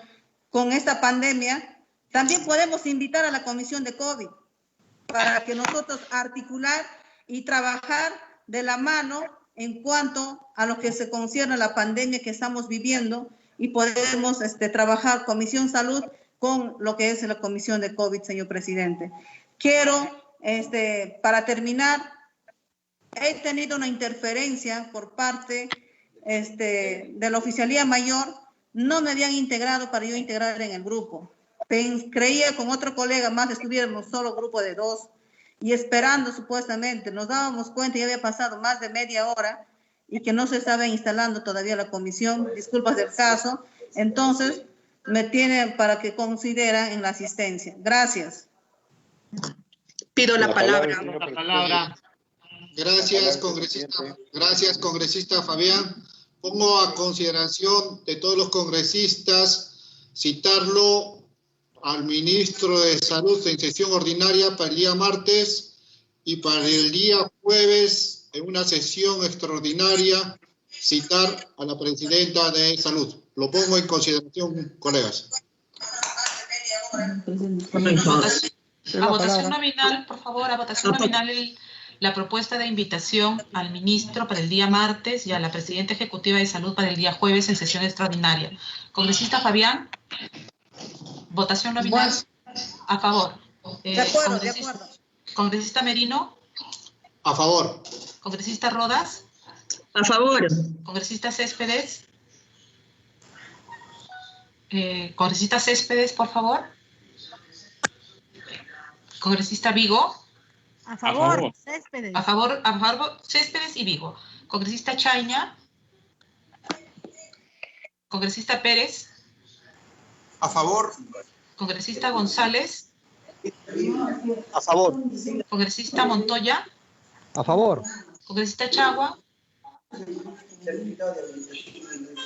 con esta pandemia, también podemos invitar a la Comisión de COVID para que nosotros articular y trabajar de la mano en cuanto a lo que se concierne a la pandemia que estamos viviendo, y podemos trabajar Comisión Salud con lo que es la Comisión de COVID, señor presidente. Quiero, para terminar, he tenido una interferencia por parte de la Oficialía Mayor. No me habían integrado para yo integrar en el grupo. Creía con otro colega más estuviéramos solo grupo de 2, y esperando supuestamente, nos dábamos cuenta, ya había pasado más de media hora y que no se estaba instalando todavía la comisión. Disculpas del caso. Entonces, me tiene para que considera en la asistencia. Gracias. Pido la palabra. Gracias, congresista. Gracias, congresista Fabián. Pongo a consideración de todos los congresistas citarlo al ministro de Salud en sesión ordinaria para el día martes, y para el día jueves, en una sesión extraordinaria, citar a la presidenta de Salud. Lo pongo en consideración, colegas. A votación nominal, por favor, a votación nominal la propuesta de invitación al ministro para el día martes y a la presidenta ejecutiva de Salud para el día jueves en sesión extraordinaria. Congresista Fabián, votación nominal. A favor. De acuerdo, de acuerdo. Congresista Merino. A favor. Congresista Rodas. A favor. Congresista Céspedes. Congresista Céspedes, por favor. Congresista Vigo. A favor, Céspedes. A favor, Céspedes y Vigo. Congresista Chaña. Congresista Pérez. A favor. Congresista González. A favor. Congresista Montoya. A favor. Congresista Chagua.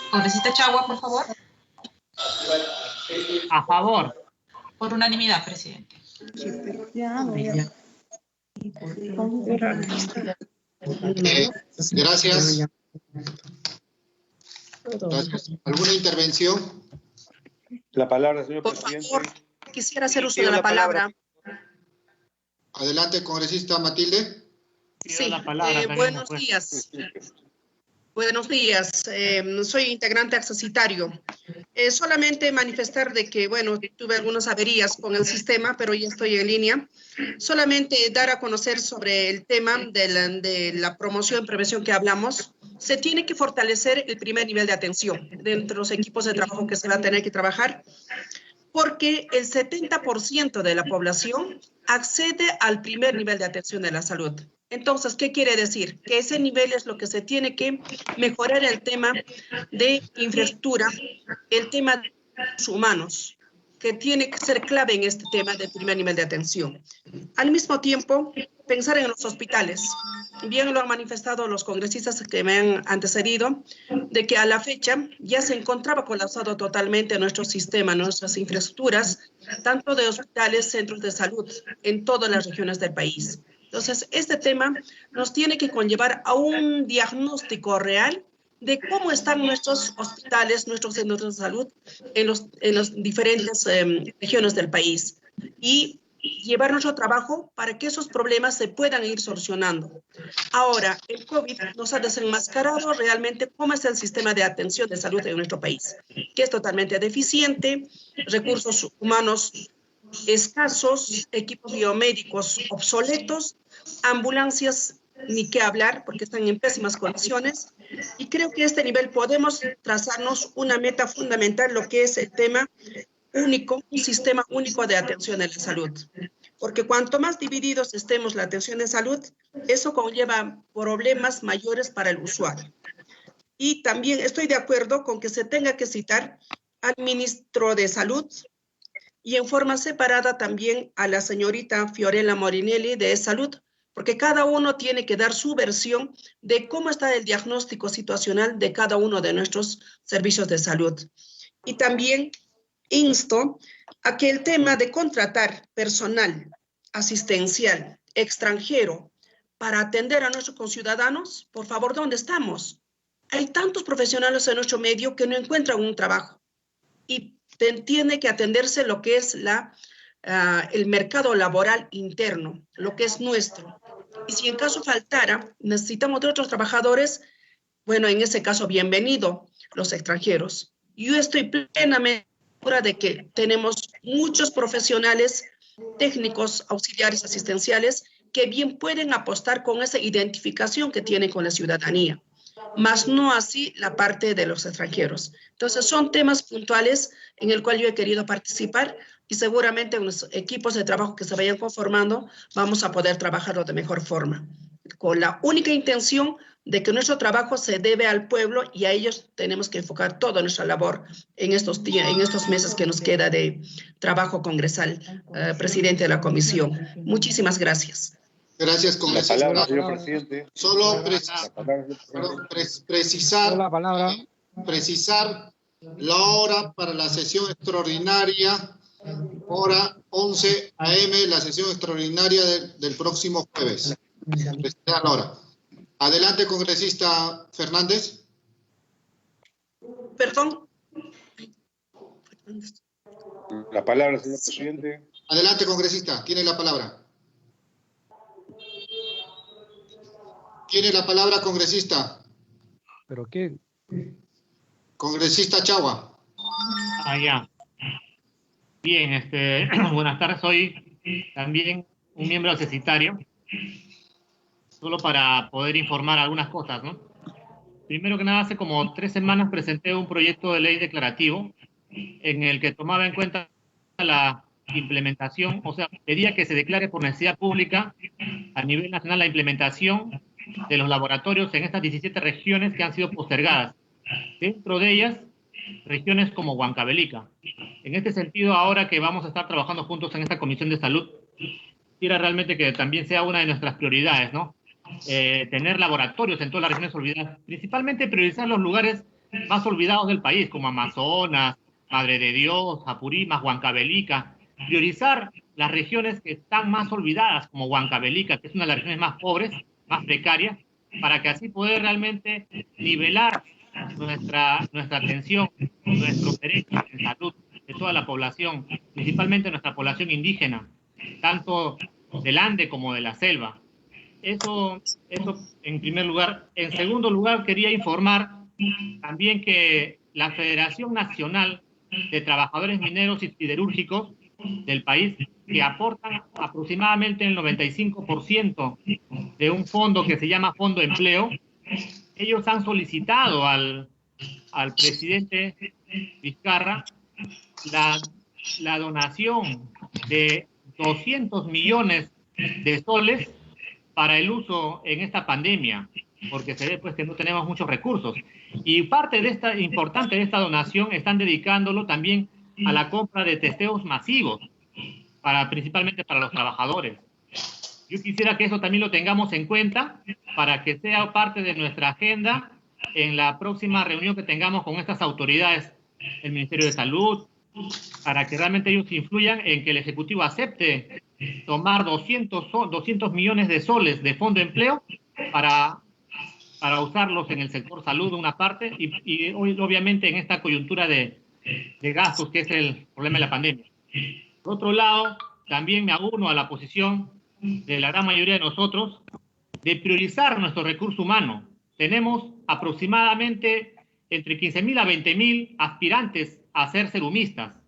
Congresista Chagua, por favor. A favor. Por unanimidad, presidente. Gracias. ¿Alguna intervención? La palabra, señor Por presidente. favor, quisiera hacer uso de la palabra. Adelante, congresista Matilde. Sí, buenos días. Buenos días, soy integrante accesitario. Solamente manifestar de que, bueno, tuve algunas averías con el sistema, pero ya estoy en línea. Solamente dar a conocer sobre el tema de la promoción y prevención que hablamos. Se tiene que fortalecer el primer nivel de atención dentro de los equipos de trabajo que se va a tener que trabajar, porque el 70% de la población accede al primer nivel de atención de la salud. Entonces, ¿qué quiere decir? Que ese nivel es lo que se tiene que mejorar, el tema de infraestructura, el tema de recursos humanos, que tiene que ser clave en este tema del primer nivel de atención. Al mismo tiempo, pensar en los hospitales. Bien lo han manifestado los congresistas que me han antecedido, de que a la fecha ya se encontraba colapsado totalmente nuestro sistema, nuestras infraestructuras, tanto de hospitales, centros de salud, en todas las regiones del país. Entonces, este tema nos tiene que conllevar a un diagnóstico real de cómo están nuestros hospitales, nuestros centros de salud en las diferentes regiones del país, y llevar nuestro trabajo para que esos problemas se puedan ir solucionando. Ahora, el COVID nos ha desenmascarado realmente cómo es el sistema de atención de salud en nuestro país, que es totalmente deficiente, recursos humanos escasos, equipos biomédicos obsoletos, ambulancias ni qué hablar porque están en pésimas condiciones, y creo que a este nivel podemos trazarnos una meta fundamental, lo que es el tema único, un sistema único de atención de la salud, porque cuanto más divididos estemos la atención de salud, eso conlleva problemas mayores para el usuario. Y también estoy de acuerdo con que se tenga que citar al ministro de Salud, y en forma separada también a la señorita Fiorella Morinelli de Salud, porque cada uno tiene que dar su versión de cómo está el diagnóstico situacional de cada uno de nuestros servicios de salud. Y también insto a que el tema de contratar personal asistencial extranjero para atender a nuestros conciudadanos, por favor, ¿dónde estamos? Hay tantos profesionales en nuestro medio que no encuentran un trabajo, y tiene que atenderse lo que es el mercado laboral interno, lo que es nuestro. Y si en caso faltara, necesitamos de otros trabajadores, bueno, en ese caso, bienvenido los extranjeros. Yo estoy plenamente segura de que tenemos muchos profesionales técnicos, auxiliares, asistenciales, que bien pueden apostar con esa identificación que tienen con la ciudadanía, más no así la parte de los extranjeros. Entonces, son temas puntuales en el cual yo he querido participar, y seguramente en los equipos de trabajo que se vayan conformando vamos a poder trabajarlo de mejor forma, con la única intención de que nuestro trabajo se debe al pueblo, y a ellos tenemos que enfocar toda nuestra labor en estos meses que nos queda de trabajo congresal, presidente de la comisión. Muchísimas gracias. Gracias, congresista. La palabra, señor presidente. Solo precisar la hora para la sesión extraordinaria, hora 11 a.m., la sesión extraordinaria del próximo jueves. Precisar la hora. Adelante, congresista Fernández. Perdón. La palabra, señor presidente. Adelante, congresista, tiene la palabra. Tiene la palabra, congresista. ¿Pero qué? Congresista Chagua. Ya. Bien, buenas tardes. Soy también un miembro accesitario, solo para poder informar algunas cosas, ¿no? Primero que nada, hace como 3 semanas presenté un proyecto de ley declarativo en el que tomaba en cuenta la implementación, o sea, pedía que se declare por necesidad pública a nivel nacional la implementación de los laboratorios en estas 17 regiones que han sido postergadas. Dentro de ellas, regiones como Huancavelica. En este sentido, ahora que vamos a estar trabajando juntos en esta Comisión de Salud, quisiera realmente que también sea una de nuestras prioridades, ¿no? tener laboratorios en todas las regiones olvidadas, principalmente priorizar los lugares más olvidados del país, como Amazonas, Madre de Dios, Apurímac, Huancavelica, priorizar las regiones que están más olvidadas, como Huancavelica, que es una de las regiones más pobres, más precarias, para que así poder realmente nivelar nuestra atención, nuestros derechos en salud de toda la población, principalmente nuestra población indígena, tanto del Ande como de la selva. Eso en primer lugar. En segundo lugar, quería informar también que la Federación Nacional de Trabajadores Mineros y Siderúrgicos del país, que aportan aproximadamente el 95% de un fondo que se llama Fondo Empleo, ellos han solicitado al presidente Vizcarra la donación de 200 millones de soles para el uso en esta pandemia, porque se ve pues que no tenemos muchos recursos. Y parte de importante de esta donación están dedicándolo también a la compra de testeos masivos, principalmente para los trabajadores. Yo quisiera que eso también lo tengamos en cuenta para que sea parte de nuestra agenda en la próxima reunión que tengamos con estas autoridades, el Ministerio de Salud, para que realmente ellos influyan en que el Ejecutivo acepte tomar 200 millones de soles de Fondo de Empleo para usarlos en el sector salud, una parte, y obviamente en esta coyuntura de gastos, que es el problema de la pandemia. Por otro lado, también me uno a la posición de la gran mayoría de nosotros de priorizar nuestro recurso humano. Tenemos aproximadamente entre 15.000 a 20.000 aspirantes a ser serumistas,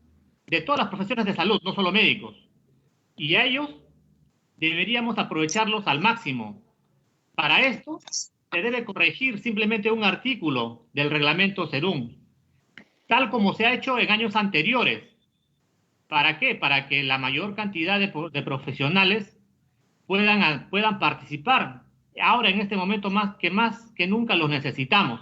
de todas las profesiones de salud, no solo médicos. Y a ellos deberíamos aprovecharlos al máximo. Para esto se debe corregir simplemente un artículo del reglamento Serum, tal como se ha hecho en años anteriores. ¿Para qué? Para que la mayor cantidad de profesionales puedan participar. Ahora, en este momento, más que nunca los necesitamos.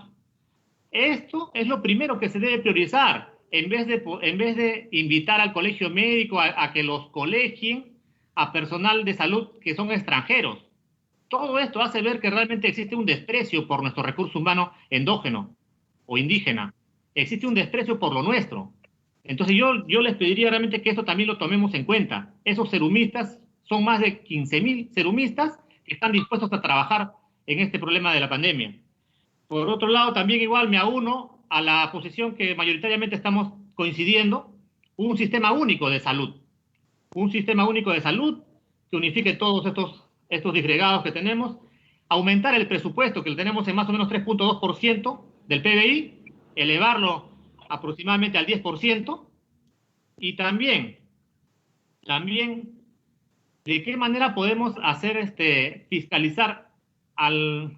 Esto es lo primero que se debe priorizar, en vez de invitar al colegio médico a que los colegien a personal de salud que son extranjeros. Todo esto hace ver que realmente existe un desprecio por nuestro recurso humano endógeno o indígena. Existe un desprecio por lo nuestro. Entonces yo les pediría realmente que esto también lo tomemos en cuenta. Esos serumistas, son más de 15.000 serumistas que están dispuestos a trabajar en este problema de la pandemia. Por otro lado, también igual me uno a la posición que mayoritariamente estamos coincidiendo, un sistema único de salud. Un sistema único de salud que unifique todos estos disgregados que tenemos, aumentar el presupuesto que tenemos en más o menos 3.2% del PBI, elevarlo aproximadamente al 10%, y también de qué manera podemos hacer fiscalizar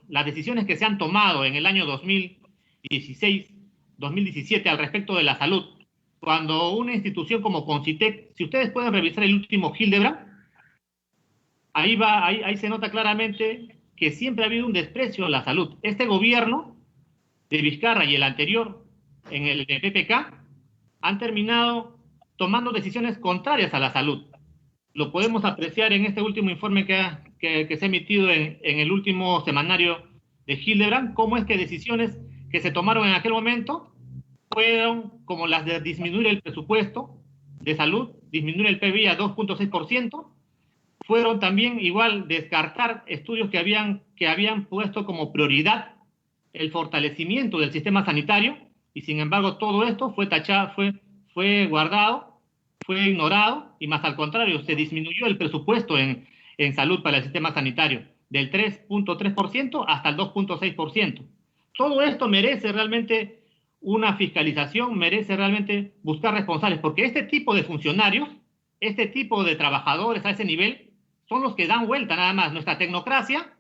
las decisiones que se han tomado en el año 2017 al respecto de la salud. Cuando una institución como Concitec, si ustedes pueden revisar el último Hildebrand, ahí se nota claramente que siempre ha habido un desprecio a la salud. Este gobierno de Vizcarra y el anterior, en el de PPK, han terminado tomando decisiones contrarias a la salud. Lo podemos apreciar en este último informe que se ha emitido en el último semanario de Hildebrand, cómo es que decisiones que se tomaron en aquel momento fueron como las de disminuir el presupuesto de salud, disminuir el PBI a 2.6%, fueron también igual descartar estudios que habían puesto como prioridad el fortalecimiento del sistema sanitario, y sin embargo todo esto fue tachado, fue guardado, fue ignorado, y más al contrario, se disminuyó el presupuesto en salud para el sistema sanitario del 3.3% hasta el 2.6%. Todo esto merece realmente una fiscalización, merece realmente buscar responsables, porque este tipo de funcionarios, este tipo de trabajadores a ese nivel, son los que dan vuelta nada más. Nuestra tecnocracia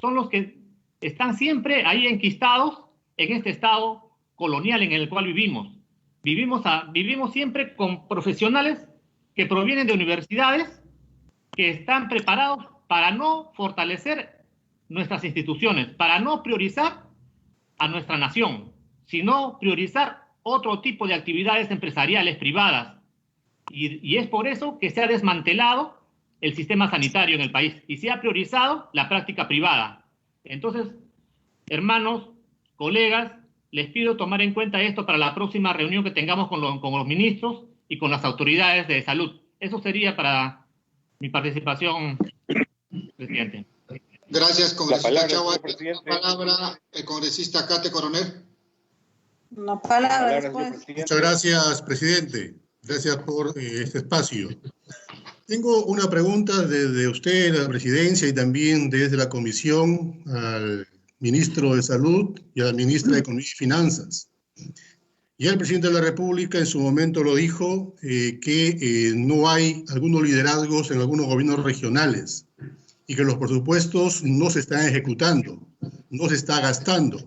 son los que están siempre ahí enquistados en este estado colonial en el cual vivimos. Vivimos siempre con profesionales que provienen de universidades que están preparados para no fortalecer nuestras instituciones, para no priorizar a nuestra nación, sino priorizar otro tipo de actividades empresariales privadas. Y es por eso que se ha desmantelado el sistema sanitario en el país y se ha priorizado la práctica privada. Entonces, hermanos, colegas, les pido tomar en cuenta esto para la próxima reunión que tengamos con los ministros y con las autoridades de salud. Eso sería para mi participación, presidente. Gracias, congresista Chagua. La palabra, el congresista Cate Coronel. La palabra después. Muchas gracias, presidente. Gracias por este espacio. Tengo una pregunta desde usted, la presidencia, y también desde la comisión al ministro de Salud y a la ministra de Economía y Finanzas. Ya el presidente de la República en su momento lo dijo, que no hay algunos liderazgos en algunos gobiernos regionales y que los presupuestos no se están ejecutando, no se está gastando,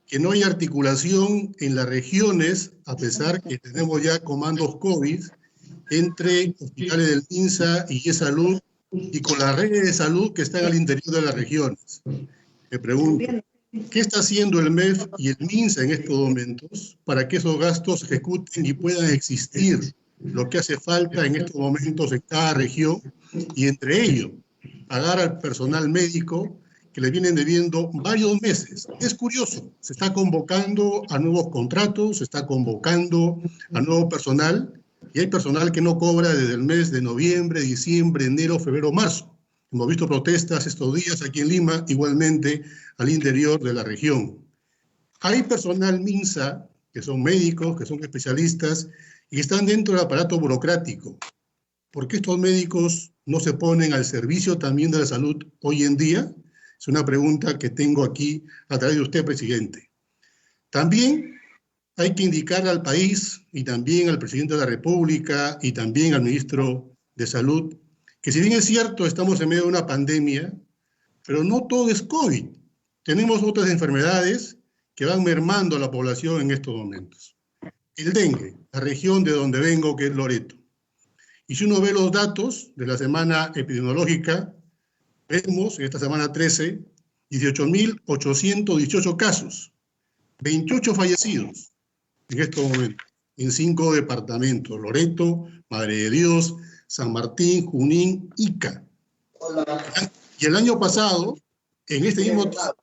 que no hay articulación en las regiones, a pesar que tenemos ya comandos COVID entre hospitales del MINSA y E-Salud y con las redes de salud que están al interior de las regiones. Me pregunto, ¿qué está haciendo el MEF y el MINSA en estos momentos para que esos gastos se ejecuten y puedan existir lo que hace falta en estos momentos en cada región y entre ellos pagar al personal médico que le vienen debiendo varios meses? Es curioso, se está convocando a nuevos contratos, se está convocando a nuevo personal y hay personal que no cobra desde el mes de noviembre, diciembre, enero, febrero, marzo. Hemos visto protestas estos días aquí en Lima, igualmente al interior de la región. Hay personal MINSA, que son médicos, que son especialistas, y están dentro del aparato burocrático. ¿Por qué estos médicos no se ponen al servicio también de la salud hoy en día? Es una pregunta que tengo aquí a través de usted, presidente. También hay que indicar al país, y también al presidente de la República, y también al ministro de Salud, que si bien es cierto, estamos en medio de una pandemia, pero no todo es COVID. Tenemos otras enfermedades que van mermando a la población en estos momentos. El dengue, la región de donde vengo, que es Loreto. Y si uno ve los datos de la semana epidemiológica, vemos en esta semana 13, 18.818 casos, 28 fallecidos en estos momentos, en 5 departamentos, Loreto, Madre de Dios, San Martín, Junín, Ica. Y el año pasado, en este mismo tiempo,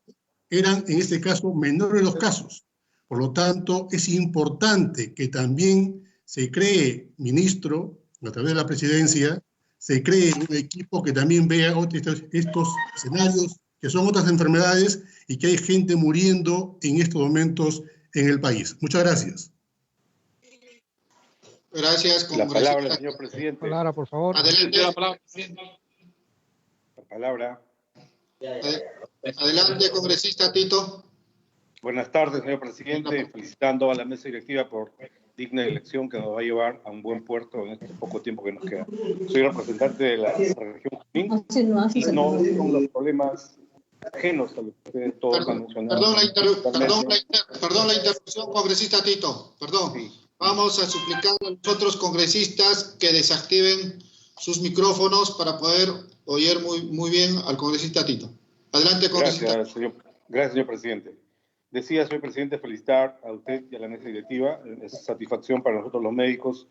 eran en este caso menores los casos. Por lo tanto, es importante que también se cree, ministro, a través de la presidencia, se cree un equipo que también vea estos escenarios, que son otras enfermedades y que hay gente muriendo en estos momentos en el país. Muchas gracias. Gracias. La palabra, señor presidente. Palabra, por favor. Adelante. La palabra. Adelante, congresista Tito. Buenas tardes, señor presidente. Felicitando a la mesa directiva por digna elección que nos va a llevar a un buen puerto en este poco tiempo que nos queda. Soy representante de la región Junín y no son los problemas ajenos a lo que ustedes todos han mencionado. Perdón la interrupción, congresista Tito. Perdón. Sí. Vamos a suplicar a los otros congresistas que desactiven sus micrófonos para poder oír muy bien al congresista Tito. Adelante, congresista. Gracias, señor presidente. Decía, señor presidente, felicitar a usted y a la mesa directiva. Es satisfacción para nosotros los médicos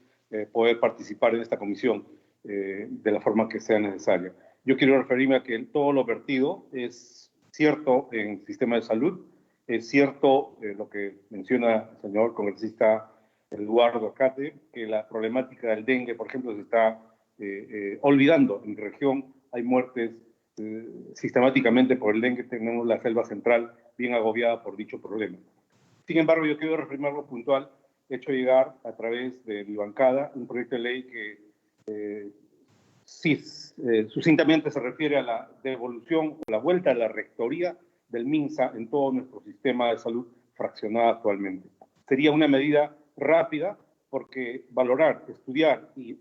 poder participar en esta comisión de la forma que sea necesaria. Yo quiero referirme a que todo lo vertido es cierto en el sistema de salud, es cierto lo que menciona el señor congresista Eduardo Cate, que la problemática del dengue, por ejemplo, se está olvidando. En mi región hay muertes sistemáticamente por el dengue, tenemos la selva central bien agobiada por dicho problema. Sin embargo, yo quiero referirme a algo puntual. He hecho llegar a través de mi bancada un proyecto de ley que sucintamente se refiere a la devolución o la vuelta a la rectoría del MINSA en todo nuestro sistema de salud fraccionado actualmente. Sería una medida rápida porque valorar, estudiar y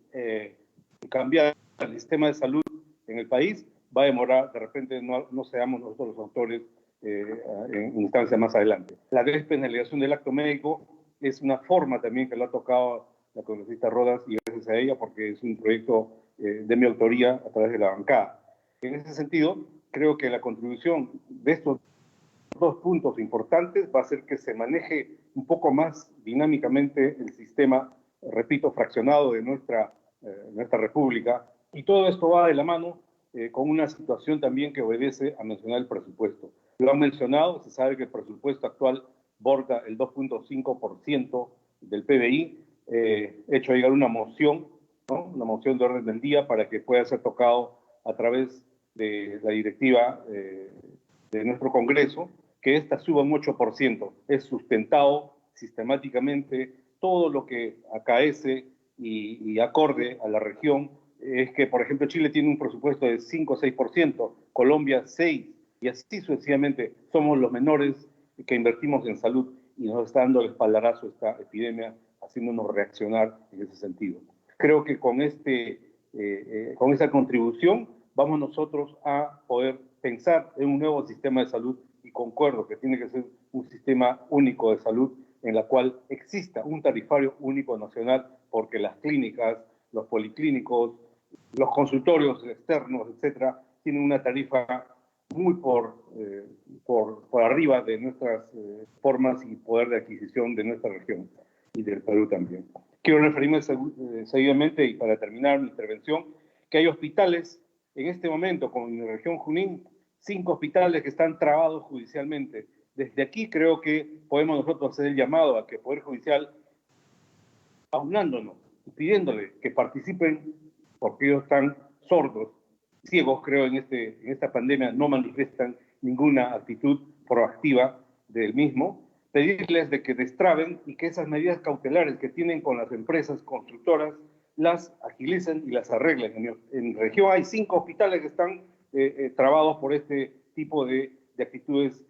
cambiar el sistema de salud en el país va a demorar, de repente no seamos nosotros los autores en instancia más adelante. La despenalización del acto médico es una forma también que lo ha tocado la congresista Rodas y gracias a ella porque es un proyecto de mi autoría a través de la bancada. En ese sentido, creo que la contribución de estos dos puntos importantes va a hacer que se maneje un poco más dinámicamente el sistema, repito, fraccionado de nuestra república, y todo esto va de la mano con una situación también que obedece a mencionar el presupuesto. Lo han mencionado, se sabe que el presupuesto actual borda el 2.5% del PBI. He hecho llegar una moción, ¿no? Una moción de orden del día para que pueda ser tocado a través de la directiva de nuestro Congreso, que esta suba un 8%. Es sustentado sistemáticamente todo lo que acaece y acorde a la región. Es que, por ejemplo, Chile tiene un presupuesto de 5 o 6%, Colombia 6%, y así sucesivamente somos los menores que invertimos en salud y nos está dando el espaldarazo esta epidemia, haciéndonos reaccionar en ese sentido. Creo que con esta contribución vamos nosotros a poder pensar en un nuevo sistema de salud, y concuerdo que tiene que ser un sistema único de salud en la cual exista un tarifario único nacional, porque las clínicas, los policlínicos, los consultorios externos, etcétera, tienen una tarifa muy por arriba de nuestras formas y poder de adquisición de nuestra región y del Perú también. Quiero referirme seguidamente, y para terminar mi intervención, que hay hospitales en este momento, como en la región Junín, 5 hospitales que están trabados judicialmente. Desde aquí creo que podemos nosotros hacer el llamado a que el Poder Judicial, aunándonos y pidiéndole que participen, porque ellos están sordos, ciegos, creo, en esta pandemia, no manifiestan ninguna actitud proactiva del mismo, pedirles de que destraben y que esas medidas cautelares que tienen con las empresas constructoras las agilicen y las arreglen. En la región hay 5 hospitales que están trabados por este tipo de actitudes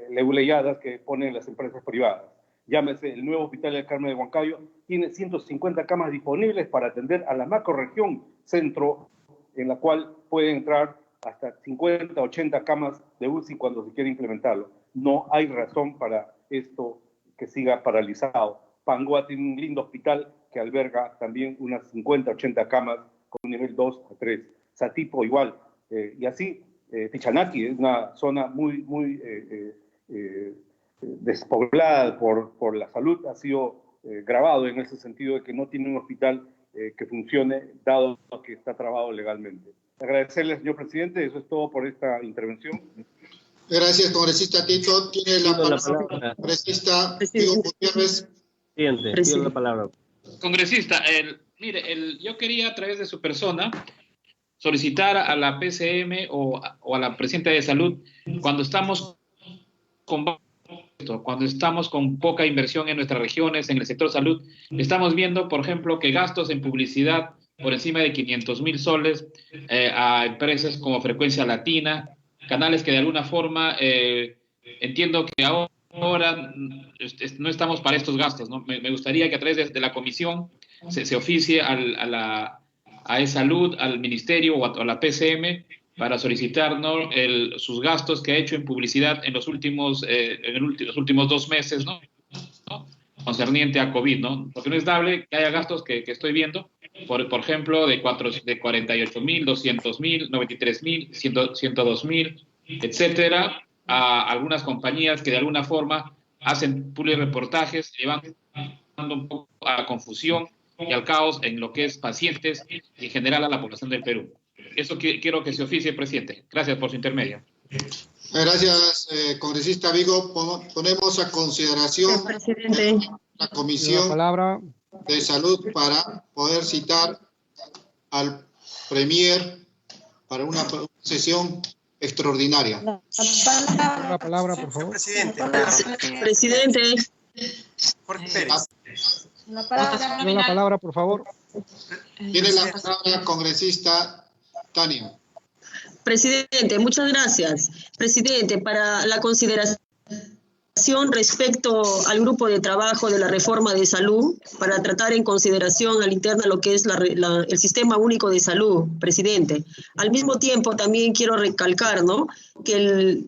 leuleyadas que ponen las empresas privadas. Llámese el nuevo hospital del Carmen de Huancayo, tiene 150 camas disponibles para atender a la macroregión centro, en la cual pueden entrar hasta 50, 80 camas de UCI cuando se quiere implementarlo. No hay razón para esto que siga paralizado. Panguá tiene un lindo hospital que alberga también unas 50, 80 camas con nivel 2 a 3. Satipo igual. Y así, Pichanaki es una zona muy despoblada por la salud. Ha sido grabado en ese sentido de que no tiene un hospital que funcione, dado que está trabado legalmente. Agradecerle, señor presidente. Eso es todo por esta intervención. Gracias, congresista Tito. Tiene la palabra, congresista Vigo Gutiérrez. Presidente, tiene la palabra. Congresista, mire, yo quería a través de su persona solicitar a la PCM o a la presidenta de Salud, cuando estamos con poca inversión en nuestras regiones, en el sector salud, estamos viendo, por ejemplo, que gastos en publicidad por encima de 500.000 soles a empresas como Frecuencia Latina, canales que de alguna forma entiendo que ahora no estamos para estos gastos, ¿no? Me gustaría que a través de la comisión se oficie a E-Salud, al Ministerio o a la PCM para solicitar, ¿no?, sus gastos que ha hecho en publicidad en los últimos 2 meses, ¿no? Concerniente a COVID, ¿no? Porque no es dable que haya gastos que estoy viendo, por ejemplo, de 48.000, 200.000, 93.000, 102.000, etcétera, a algunas compañías que de alguna forma hacen reportajes, llevando un poco a la confusión y al caos en lo que es pacientes y en general a la población del Perú. Eso quiero que se oficie, presidente. Gracias por su intermedio. Gracias, congresista Vigo. Ponemos a consideración la Comisión de Salud para poder citar al Premier para una sesión extraordinaria. La palabra, por favor. Presidente. Jorge Pérez. La palabra, por favor. Tiene la palabra congresista Tania. Presidente, muchas gracias. Presidente, para la consideración respecto al grupo de trabajo de la reforma de salud, para tratar en consideración al interno lo que es el sistema único de salud, presidente. Al mismo tiempo también quiero recalcar, ¿no?, que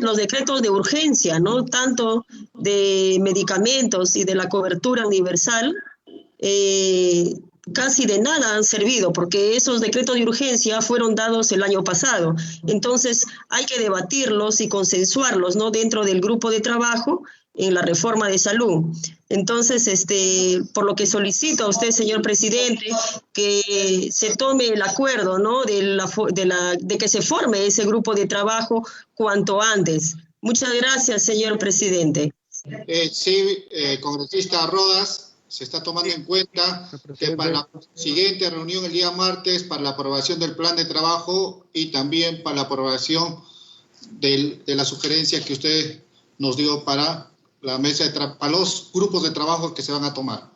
los decretos de urgencia, ¿no?, tanto de medicamentos y de la cobertura universal, casi de nada han servido, porque esos decretos de urgencia fueron dados el año pasado. Entonces hay que debatirlos y consensuarlos, ¿no?, dentro del grupo de trabajo, en la reforma de salud. Entonces, por lo que solicito a usted, señor presidente, que se tome el acuerdo, ¿no?, de que se forme ese grupo de trabajo cuanto antes. Muchas gracias, señor presidente. Sí, congresista Rodas, se está tomando en cuenta que para la siguiente reunión el día martes, para la aprobación del plan de trabajo y también para la aprobación de la sugerencia que usted nos dio para la mesa para los grupos de trabajo que se van a tomar.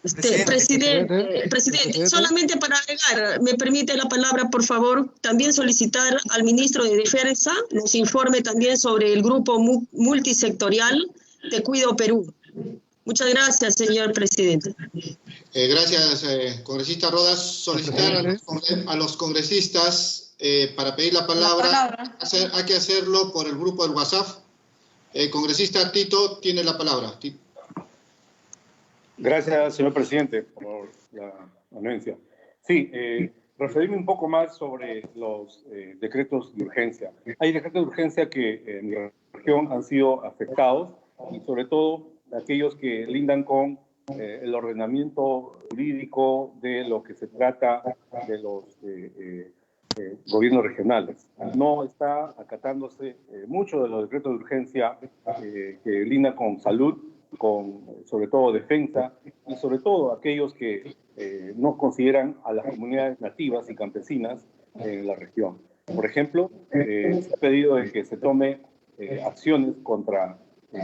Presidente, solamente para agregar, me permite la palabra, por favor, también solicitar al ministro de Defensa nos informe también sobre el grupo multisectorial Te Cuido Perú. Muchas gracias, señor presidente. Gracias, congresista Rodas. Solicitar a los congresistas para pedir la palabra. Hay que hacerlo por el grupo del WhatsApp. Congresista Tito tiene la palabra. Gracias, señor presidente, por la anuencia. Sí, referirme un poco más sobre los decretos de urgencia. Hay decretos de urgencia que en mi región han sido afectados y sobre todo aquellos que lindan con el ordenamiento jurídico de lo que se trata de los gobiernos regionales. No está acatándose mucho de los decretos de urgencia que lindan con salud, con sobre todo defensa y sobre todo aquellos que no consideran a las comunidades nativas y campesinas en la región. Por ejemplo, se ha pedido de que se tome acciones contra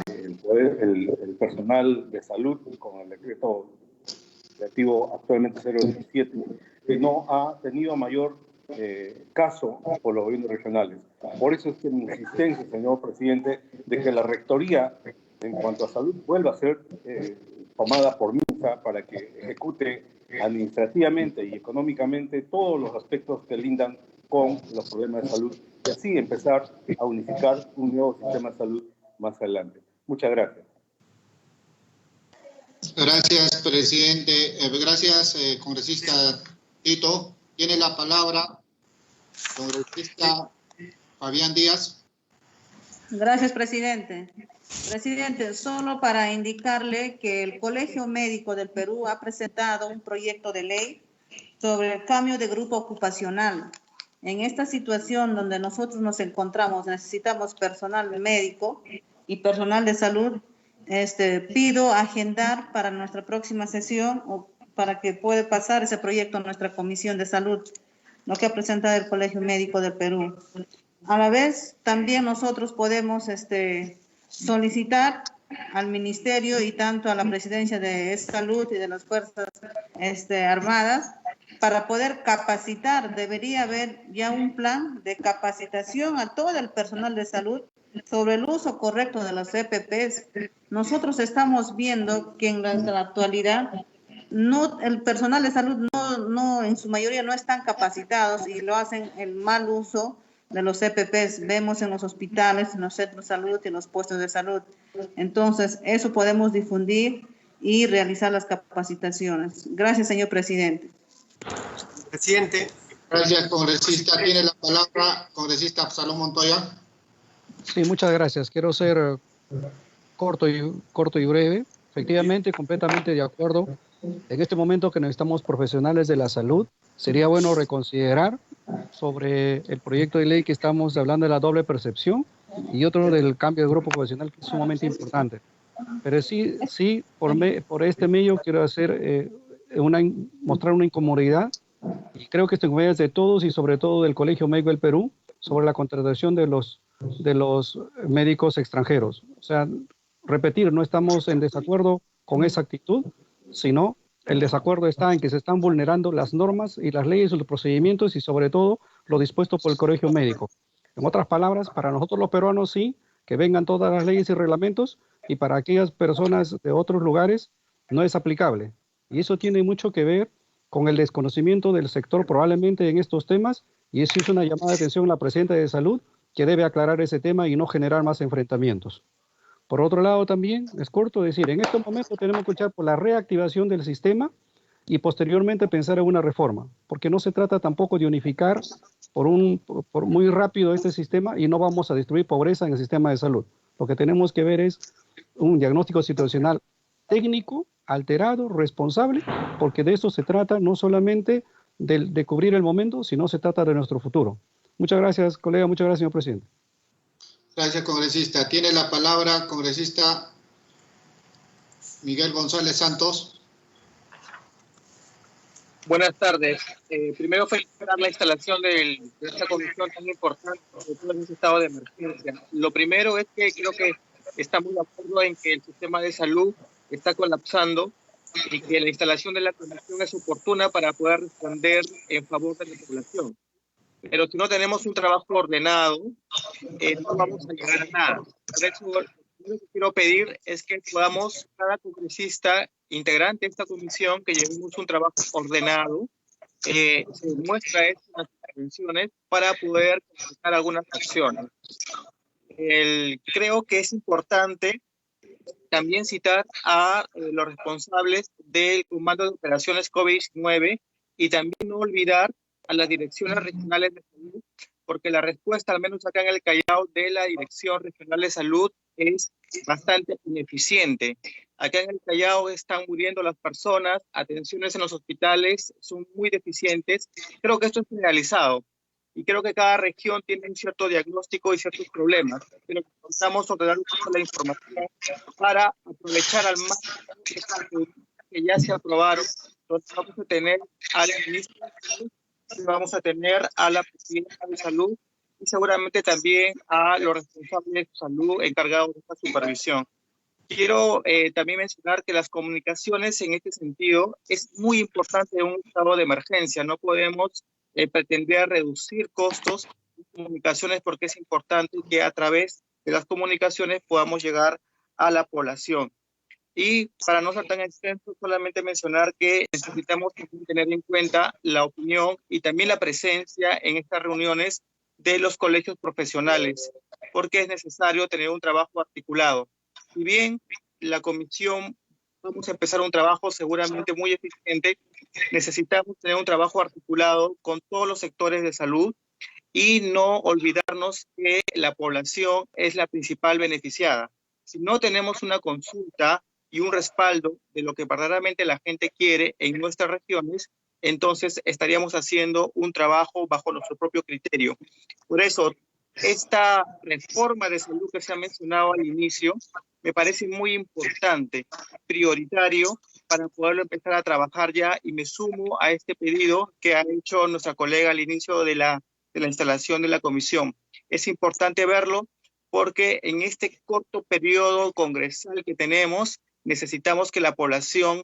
el personal de salud con el decreto legislativo actualmente 017, que no ha tenido mayor caso por los gobiernos regionales. Por eso es que mi insistencia, señor presidente, de que la rectoría en cuanto a salud vuelva a ser tomada por MINSA para que ejecute administrativamente y económicamente todos los aspectos que lindan con los problemas de salud y así empezar a unificar un nuevo sistema de salud más adelante. Muchas gracias. Gracias, presidente. Gracias, congresista Tito. Tiene la palabra congresista Fabián Díaz. Gracias, presidente. Presidente, solo para indicarle que el Colegio Médico del Perú ha presentado un proyecto de ley sobre el cambio de grupo ocupacional. En esta situación donde nosotros nos encontramos, necesitamos personal médico y personal de salud. Pido agendar para nuestra próxima sesión o para que pueda pasar ese proyecto a nuestra Comisión de Salud, lo que ha presentado el Colegio Médico del Perú. A la vez, también nosotros podemos solicitar al Ministerio y tanto a la Presidencia de Salud y de las Fuerzas Armadas para poder capacitar. Debería haber ya un plan de capacitación a todo el personal de salud sobre el uso correcto de los EPPs. Nosotros estamos viendo que en la actualidad el personal de salud no en su mayoría no están capacitados y lo hacen el mal uso de los EPPs. Vemos en los hospitales, en los centros de salud y en los puestos de salud. Entonces, eso podemos difundir y realizar las capacitaciones. Gracias, señor presidente. Presidente. Gracias, congresista. Tiene la palabra congresista Absalón Montoya. Sí, muchas gracias. Quiero ser corto y breve. Efectivamente, completamente de acuerdo. En este momento que necesitamos profesionales de la salud, sería bueno reconsiderar sobre el proyecto de ley que estamos hablando de la doble percepción y otro del cambio de grupo profesional, que es sumamente importante. Pero sí por este medio quiero hacer mostrar una incomodidad, y creo que esta incomodidad es de todos y sobre todo del Colegio Médico del Perú, sobre la contratación de los médicos extranjeros. O sea, repetir, no estamos en desacuerdo con esa actitud, sino el desacuerdo está en que se están vulnerando las normas y las leyes y los procedimientos y sobre todo lo dispuesto por el Colegio Médico. En otras palabras, para nosotros los peruanos sí, que vengan todas las leyes y reglamentos, y para aquellas personas de otros lugares no es aplicable. Y eso tiene mucho que ver con el desconocimiento del sector probablemente en estos temas, y eso es una llamada de atención a la presidenta de Salud, que debe aclarar ese tema y no generar más enfrentamientos. Por otro lado también, es corto decir, en este momento tenemos que luchar por la reactivación del sistema y posteriormente pensar en una reforma, porque no se trata tampoco de unificar por muy rápido este sistema y no vamos a destruir pobreza en el sistema de salud. Lo que tenemos que ver es un diagnóstico situacional técnico, alterado, responsable, porque de eso se trata, no solamente de cubrir el momento, sino se trata de nuestro futuro. Muchas gracias, colega, muchas gracias, señor presidente. Gracias, congresista. Tiene la palabra, congresista Miguel González Santos. Buenas tardes. Primero felicitar la instalación de esta comisión tan importante en este estado de emergencia. Lo primero es que creo que estamos de acuerdo en que el sistema de salud está colapsando y que la instalación de la comisión es oportuna para poder responder en favor de la población. Pero si no tenemos un trabajo ordenado, no vamos a llegar a nada. Por eso, lo que quiero pedir es que podamos, cada congresista integrante de esta comisión, que llevemos un trabajo ordenado, se muestra estas intervenciones para poder completar algunas acciones. Creo que es importante también citar a los responsables del Comando de Operaciones COVID-19 y también no olvidar a las direcciones regionales de salud, porque la respuesta, al menos acá en el Callao, de la Dirección Regional de Salud es bastante ineficiente. Acá en el Callao están muriendo las personas, atenciones en los hospitales son muy deficientes. Creo que esto es generalizado y creo que cada región tiene un cierto diagnóstico y ciertos problemas, pero necesitamos ordenar un poco la información para aprovechar al máximo que ya se aprobaron. Entonces vamos a tener al ministro de Salud, vamos a tener a la presidenta de Salud y seguramente también a los responsables de salud encargados de esta supervisión. Quiero también mencionar que las comunicaciones en este sentido es muy importante en un estado de emergencia. No podemos pretender reducir costos de comunicaciones porque es importante que a través de las comunicaciones podamos llegar a la población. Y para no ser tan extenso, solamente mencionar que necesitamos tener en cuenta la opinión y también la presencia en estas reuniones de los colegios profesionales, porque es necesario tener un trabajo articulado. Si bien la comisión vamos a empezar un trabajo seguramente muy eficiente, necesitamos tener un trabajo articulado con todos los sectores de salud y no olvidarnos que la población es la principal beneficiada. Si no tenemos una consulta y un respaldo de lo que verdaderamente la gente quiere en nuestras regiones, entonces estaríamos haciendo un trabajo bajo nuestro propio criterio. Por eso, esta reforma de salud que se ha mencionado al inicio me parece muy importante, prioritario, para poderlo empezar a trabajar ya, y me sumo a este pedido que ha hecho nuestra colega al inicio de la instalación de la comisión. Es importante verlo porque en este corto periodo congresal que tenemos, necesitamos que la población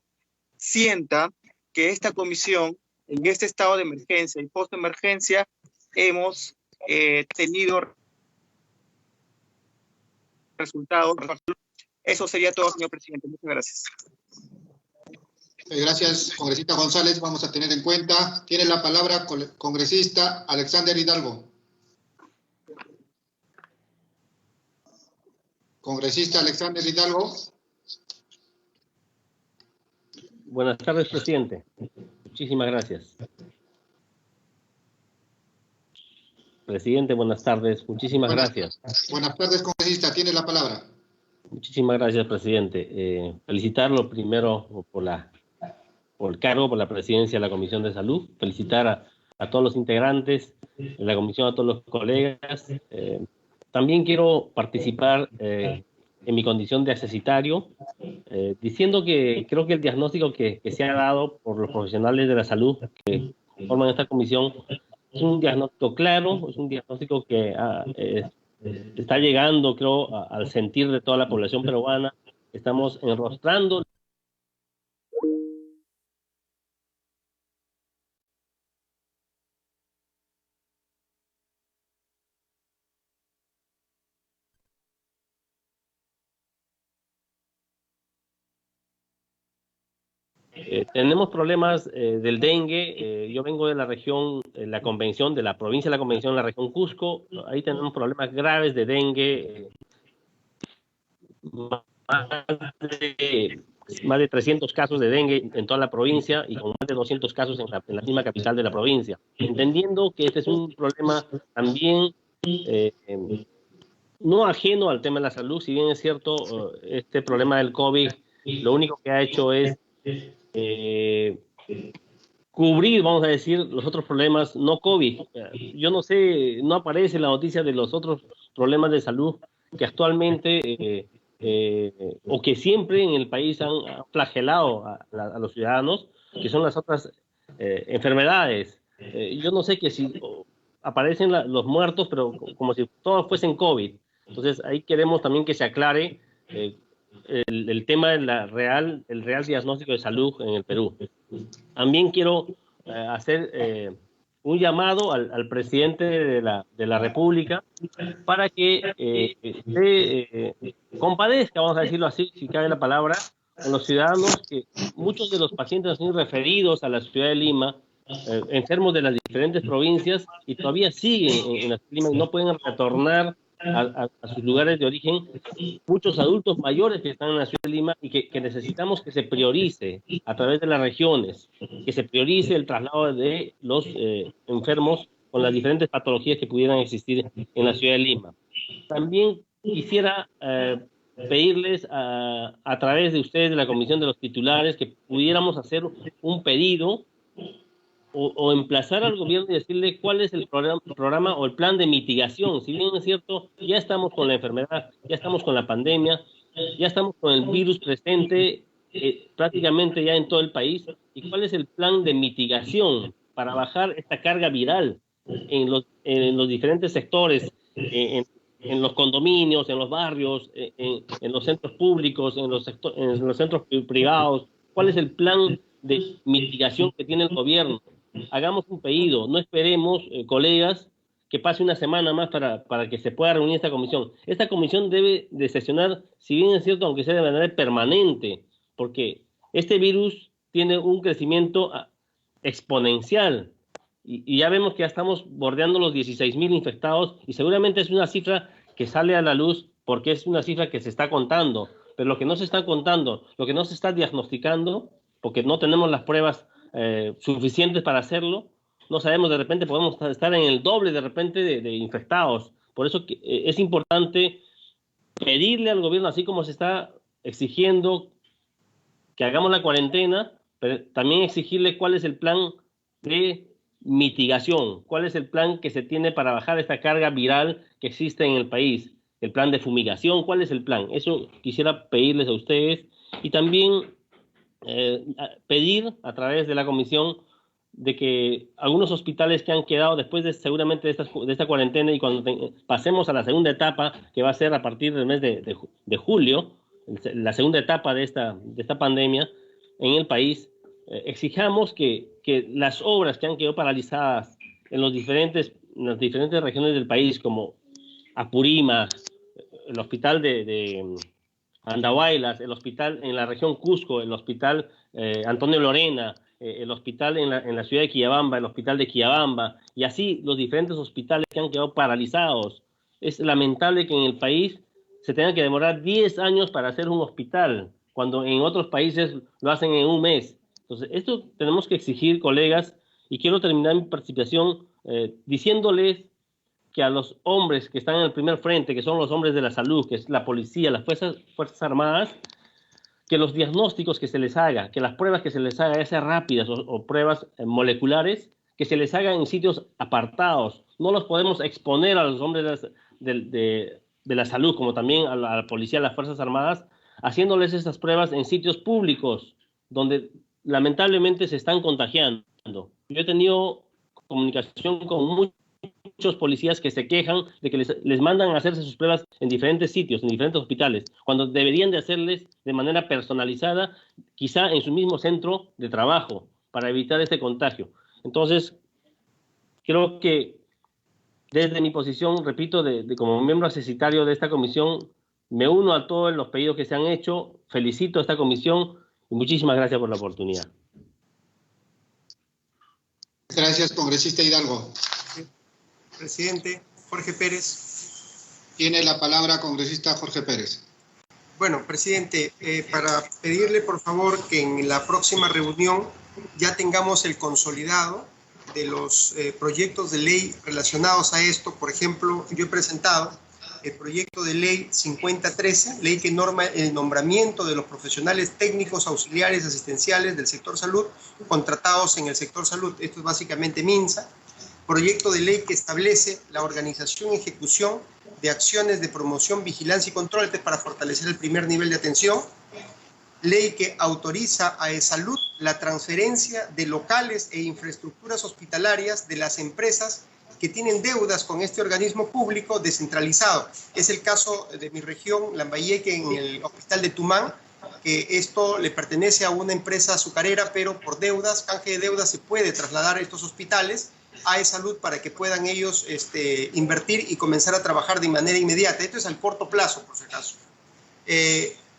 sienta que esta comisión, en este estado de emergencia y post-emergencia, hemos tenido resultados. Eso sería todo, señor presidente. Muchas gracias. Gracias, congresista González. Vamos a tener en cuenta. Tiene la palabra congresista Alexander Hidalgo. Congresista Alexander Hidalgo. Buenas tardes, presidente. Muchísimas gracias. Presidente, buenas tardes. Muchísimas gracias. Buenas tardes, congresista. Tiene la palabra. Muchísimas gracias, presidente. Felicitarlo primero por el cargo, por la presidencia de la Comisión de Salud. Felicitar a todos los integrantes de la comisión, a todos los colegas. También quiero participar en mi condición de accesitario, diciendo que creo que el diagnóstico que se ha dado por los profesionales de la salud que forman esta comisión es un diagnóstico claro, es un diagnóstico que está llegando, creo, al sentir de toda la población peruana. Estamos enrostrando tenemos problemas del dengue. Yo vengo de la región, la convención, de la provincia de la convención, la región Cusco. Ahí tenemos problemas graves de dengue. Más de 300 casos de dengue en toda la provincia y con más de 200 casos en la misma capital de la provincia. Entendiendo que este es un problema también no ajeno al tema de la salud. Si bien es cierto, este problema del COVID lo único que ha hecho es cubrir, vamos a decir, los otros problemas no COVID. Yo no sé, no aparece en la noticia de los otros problemas de salud que actualmente o que siempre en el país han flagelado a los ciudadanos, que son las otras enfermedades. Yo no sé que si aparecen los muertos, pero como si todos fuesen COVID. Entonces ahí queremos también que se aclare el tema del real diagnóstico de salud en el Perú. También quiero hacer un llamado al presidente de la República para que compadezca, vamos a decirlo así, si cabe la palabra, a los ciudadanos, que muchos de los pacientes han sido referidos a la ciudad de Lima, enfermos de las diferentes provincias, y todavía siguen en la ciudad de Lima y no pueden retornar a sus lugares de origen. Muchos adultos mayores que están en la ciudad de Lima y que necesitamos que se priorice a través de las regiones, que se priorice el traslado de los enfermos con las diferentes patologías que pudieran existir en la ciudad de Lima. También quisiera pedirles a través de ustedes, de la Comisión de los Titulares, que pudiéramos hacer un pedido o emplazar al gobierno y decirle cuál es el programa o el plan de mitigación. Si bien es cierto, ya estamos con la enfermedad, ya estamos con la pandemia, ya estamos con el virus presente prácticamente ya en todo el país, y cuál es el plan de mitigación para bajar esta carga viral en los diferentes sectores, en los condominios, en los barrios, en los centros públicos, en los centros privados. ¿Cuál es el plan de mitigación que tiene el gobierno? Hagamos un pedido, no esperemos, colegas, que pase una semana más para que se pueda reunir esta comisión. Esta comisión debe de sesionar, si bien es cierto, aunque sea de manera permanente, porque este virus tiene un crecimiento exponencial, y ya vemos que ya estamos bordeando los 16,000 infectados, y seguramente es una cifra que sale a la luz porque es una cifra que se está contando, pero lo que no se está contando, lo que no se está diagnosticando, porque no tenemos las pruebas suficientes para hacerlo, no sabemos, de repente podemos estar en el doble de repente de infectados. Por eso es importante pedirle al gobierno, así como se está exigiendo que hagamos la cuarentena, pero también exigirle cuál es el plan de mitigación, cuál es el plan que se tiene para bajar esta carga viral que existe en el país, el plan de fumigación, cuál es el plan. Eso quisiera pedirles a ustedes, y también pedir a través de la comisión de que algunos hospitales que han quedado después seguramente de esta cuarentena, y cuando pasemos a la segunda etapa, que va a ser a partir del mes de julio, la segunda etapa de esta pandemia en el país, exijamos que las obras que han quedado paralizadas en las diferentes regiones del país, como Apurímac, el hospital de Andahuaylas, el hospital en la región Cusco, el hospital Antonio Lorena, el hospital en la ciudad de Quillabamba, el hospital de Quillabamba, y así los diferentes hospitales que han quedado paralizados. Es lamentable que en el país se tenga que demorar 10 años para hacer un hospital, cuando en otros países lo hacen en un mes. Entonces, esto tenemos que exigir, colegas, y quiero terminar mi participación diciéndoles que a los hombres que están en el primer frente, que son los hombres de la salud, que es la policía, las fuerzas armadas, que los diagnósticos que se les haga, que las pruebas que se les haga, ya sean rápidas o pruebas moleculares, que se les hagan en sitios apartados. No los podemos exponer a los hombres de la salud, como también a la policía, a las fuerzas armadas, haciéndoles esas pruebas en sitios públicos, donde lamentablemente se están contagiando. Yo he tenido comunicación con muchos policías que se quejan de que les mandan a hacerse sus pruebas en diferentes sitios, en diferentes hospitales, cuando deberían de hacerles de manera personalizada, quizá en su mismo centro de trabajo, para evitar este contagio. Entonces, creo que desde mi posición, repito, como miembro asesitario de esta comisión, me uno a todos los pedidos que se han hecho, felicito a esta comisión y muchísimas gracias por la oportunidad. Gracias, congresista Hidalgo. Presidente Jorge Pérez. Tiene la palabra congresista Jorge Pérez. Bueno, presidente, para pedirle por favor que en la próxima reunión ya tengamos el consolidado de los proyectos de ley relacionados a esto. Por ejemplo, yo he presentado el proyecto de ley 5013, ley que norma el nombramiento de los profesionales técnicos, auxiliares, asistenciales del sector salud, contratados en el sector salud. Esto es básicamente MINSA. Proyecto de ley que establece la organización y ejecución de acciones de promoción, vigilancia y control para fortalecer el primer nivel de atención. Ley que autoriza a ESalud la transferencia de locales e infraestructuras hospitalarias de las empresas que tienen deudas con este organismo público descentralizado. Es el caso de mi región, Lambayeque, en el hospital de Tumán, que esto le pertenece a una empresa azucarera, pero por deudas, canje de deudas, se puede trasladar estos hospitales a ESalud para que puedan ellos invertir y comenzar a trabajar de manera inmediata. Esto es al corto plazo, por si acaso.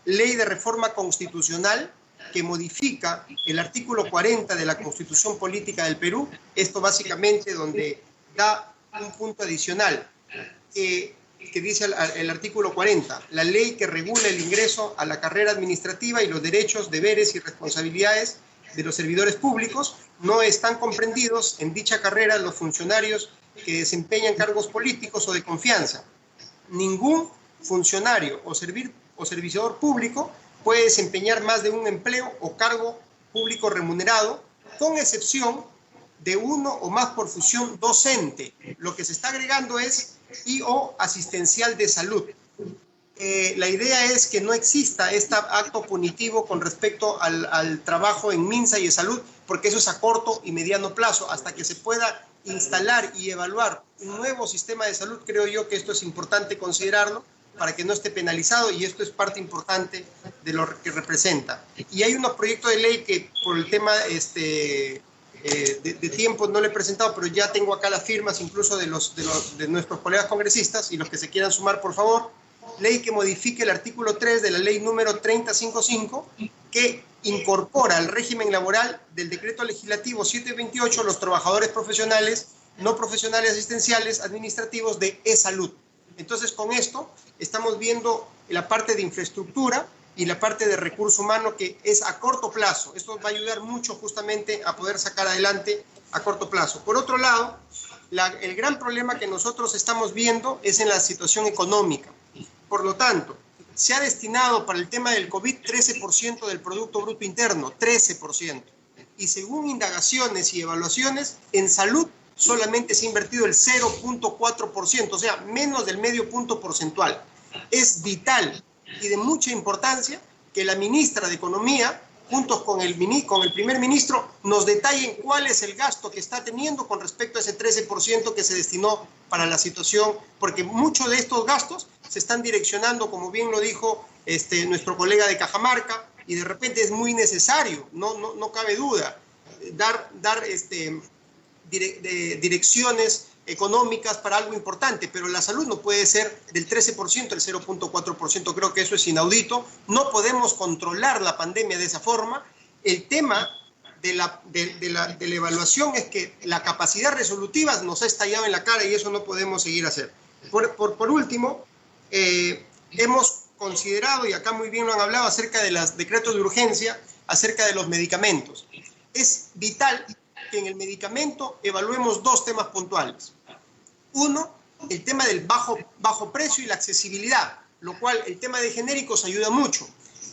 Ley de reforma constitucional que modifica el artículo 40 de la Constitución Política del Perú. Esto básicamente donde da un punto adicional que dice el artículo 40, la ley que regula el ingreso a la carrera administrativa y los derechos, deberes y responsabilidades de los servidores públicos. No están comprendidos en dicha carrera los funcionarios que desempeñan cargos políticos o de confianza. Ningún funcionario o serviciador público puede desempeñar más de un empleo o cargo público remunerado, con excepción de uno o más por función docente. Lo que se está agregando es y o asistencial de salud. La idea es que no exista este acto punitivo con respecto al trabajo en MINSA y ESalud, porque eso es a corto y mediano plazo. Hasta que se pueda instalar y evaluar un nuevo sistema de salud, creo yo que esto es importante considerarlo para que no esté penalizado, y esto es parte importante de lo que representa. Y hay unos proyectos de ley que por el tema de tiempo no le he presentado, pero ya tengo acá las firmas incluso de nuestros colegas congresistas, y los que se quieran sumar, por favor. Ley que modifique el artículo 3 de la ley número 3055, que incorpora al régimen laboral del decreto legislativo 728 los trabajadores profesionales, no profesionales asistenciales, administrativos de ESalud. Entonces, con esto estamos viendo la parte de infraestructura y la parte de recurso humano, que es a corto plazo. Esto va a ayudar mucho justamente a poder sacar adelante a corto plazo. Por otro lado, el gran problema que nosotros estamos viendo es en la situación económica. Por lo tanto, se ha destinado para el tema del COVID 13% del Producto Bruto Interno, 13%. Y según indagaciones y evaluaciones, en salud solamente se ha invertido el 0.4%, o sea, menos del medio punto porcentual. Es vital y de mucha importancia que la ministra de Economía, junto con el primer ministro, nos detallen cuál es el gasto que está teniendo con respecto a ese 13% que se destinó para la situación, porque muchos de estos gastos se están direccionando, como bien lo dijo nuestro colega de Cajamarca, y de repente es muy necesario, no cabe duda, dar direcciones económicas para algo importante, pero la salud no puede ser del 13%, el 0.4%, creo que eso es inaudito. No podemos controlar la pandemia de esa forma. El tema de la evaluación es que la capacidad resolutiva nos ha estallado en la cara, y eso no podemos seguir hacer. Por último, hemos considerado, y acá muy bien lo han hablado, acerca de los decretos de urgencia, acerca de los medicamentos. Es vital que en el medicamento evaluemos dos temas puntuales. Uno, el tema del bajo precio y la accesibilidad, lo cual el tema de genéricos ayuda mucho,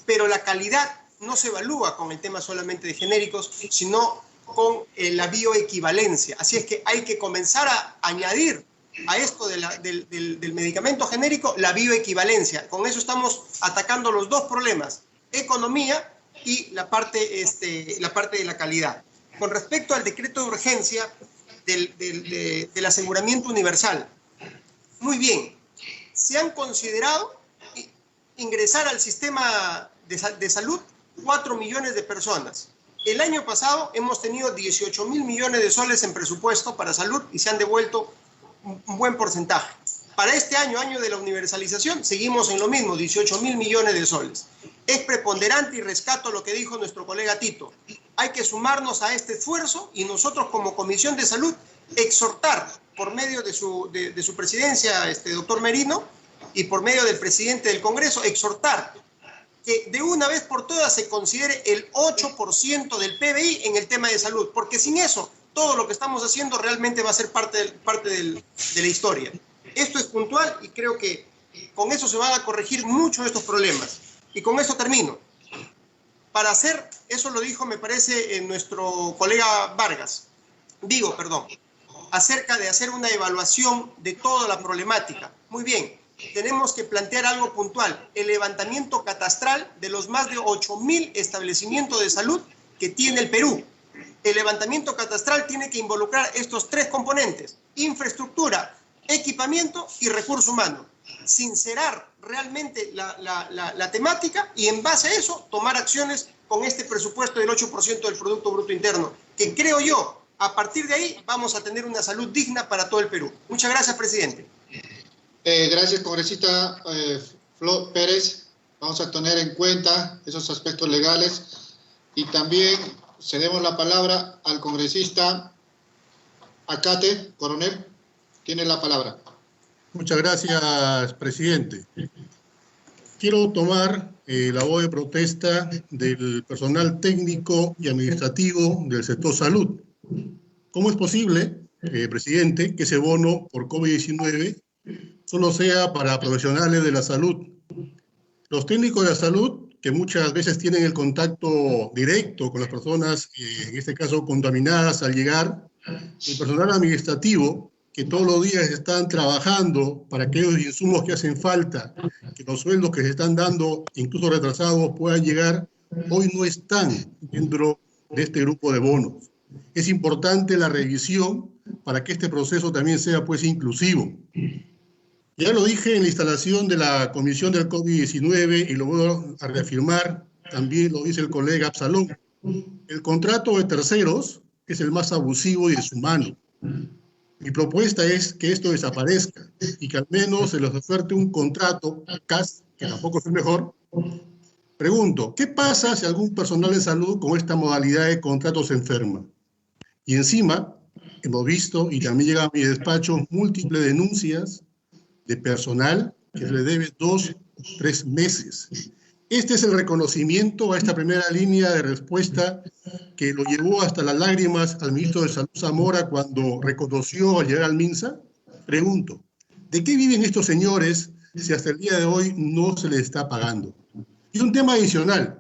pero la calidad no se evalúa con el tema solamente de genéricos, sino con la bioequivalencia. Así es que hay que comenzar a añadir a esto del medicamento genérico la bioequivalencia. Con eso estamos atacando los dos problemas, economía y la parte de la calidad. Con respecto al decreto de urgencia del aseguramiento universal, muy bien, se han considerado ingresar al sistema de salud 4 millones de personas. El año pasado hemos tenido 18.000 millones de soles en presupuesto para salud y se han devuelto un buen porcentaje. Para este año, año de la universalización, seguimos en lo mismo, 18.000 millones de soles. Es preponderante y rescato lo que dijo nuestro colega Tito. Hay que sumarnos a este esfuerzo y nosotros como Comisión de Salud exhortar por medio de su presidencia, doctor Merino, y por medio del presidente del Congreso, exhortar que de una vez por todas se considere el 8% del PBI en el tema de salud, porque sin eso todo lo que estamos haciendo realmente va a ser parte de la historia. Esto es puntual y creo que Con eso se van a corregir muchos de estos problemas. Y con eso termino. Para hacer, eso lo dijo, me parece, nuestro colega Vargas, acerca de hacer una evaluación de toda la problemática. Muy bien, tenemos que plantear algo puntual, el levantamiento catastral de los más de 8.000 establecimientos de salud que tiene el Perú. El levantamiento catastral tiene que involucrar estos tres componentes: infraestructura, equipamiento y recurso humano. Sincerar realmente la temática y en base a eso tomar acciones con este presupuesto del 8% del Producto Bruto Interno, que creo yo, a partir de ahí vamos a tener una salud digna para todo el Perú. Muchas gracias, presidente. Gracias, congresista Pérez. Vamos a tener en cuenta esos aspectos legales y también cedemos la palabra al congresista Acate, coronel. Tiene la palabra. Muchas gracias, presidente. Quiero tomar la voz de protesta del personal técnico y administrativo del sector salud. ¿Cómo es posible, presidente, que ese bono por COVID-19 solo sea para profesionales de la salud? Los técnicos de la salud, que muchas veces tienen el contacto directo con las personas, en este caso contaminadas al llegar, el personal administrativo, que todos los días están trabajando para que aquellos insumos que hacen falta, que los sueldos que se están dando, incluso retrasados, puedan llegar, hoy no están dentro de este grupo de bonos. Es importante la revisión para que este proceso también sea pues inclusivo. Ya lo dije en la instalación de la Comisión del COVID-19 y lo voy a reafirmar, también lo dice el colega Absalón. El contrato de terceros es el más abusivo y deshumano. Mi propuesta es que esto desaparezca y que al menos se les oferte un contrato CAS, que tampoco es el mejor. Pregunto, ¿qué pasa si algún personal de salud con esta modalidad de contrato se enferma? Y encima, hemos visto, y también llega a mi despacho, múltiples denuncias de personal que le debe 2 o 3 meses. Este es el reconocimiento a esta primera línea de respuesta que lo llevó hasta las lágrimas al ministro de Salud Zamora cuando reconoció al llegar al MINSA. Pregunto, ¿de qué viven estos señores si hasta el día de hoy no se les está pagando? Y un tema adicional,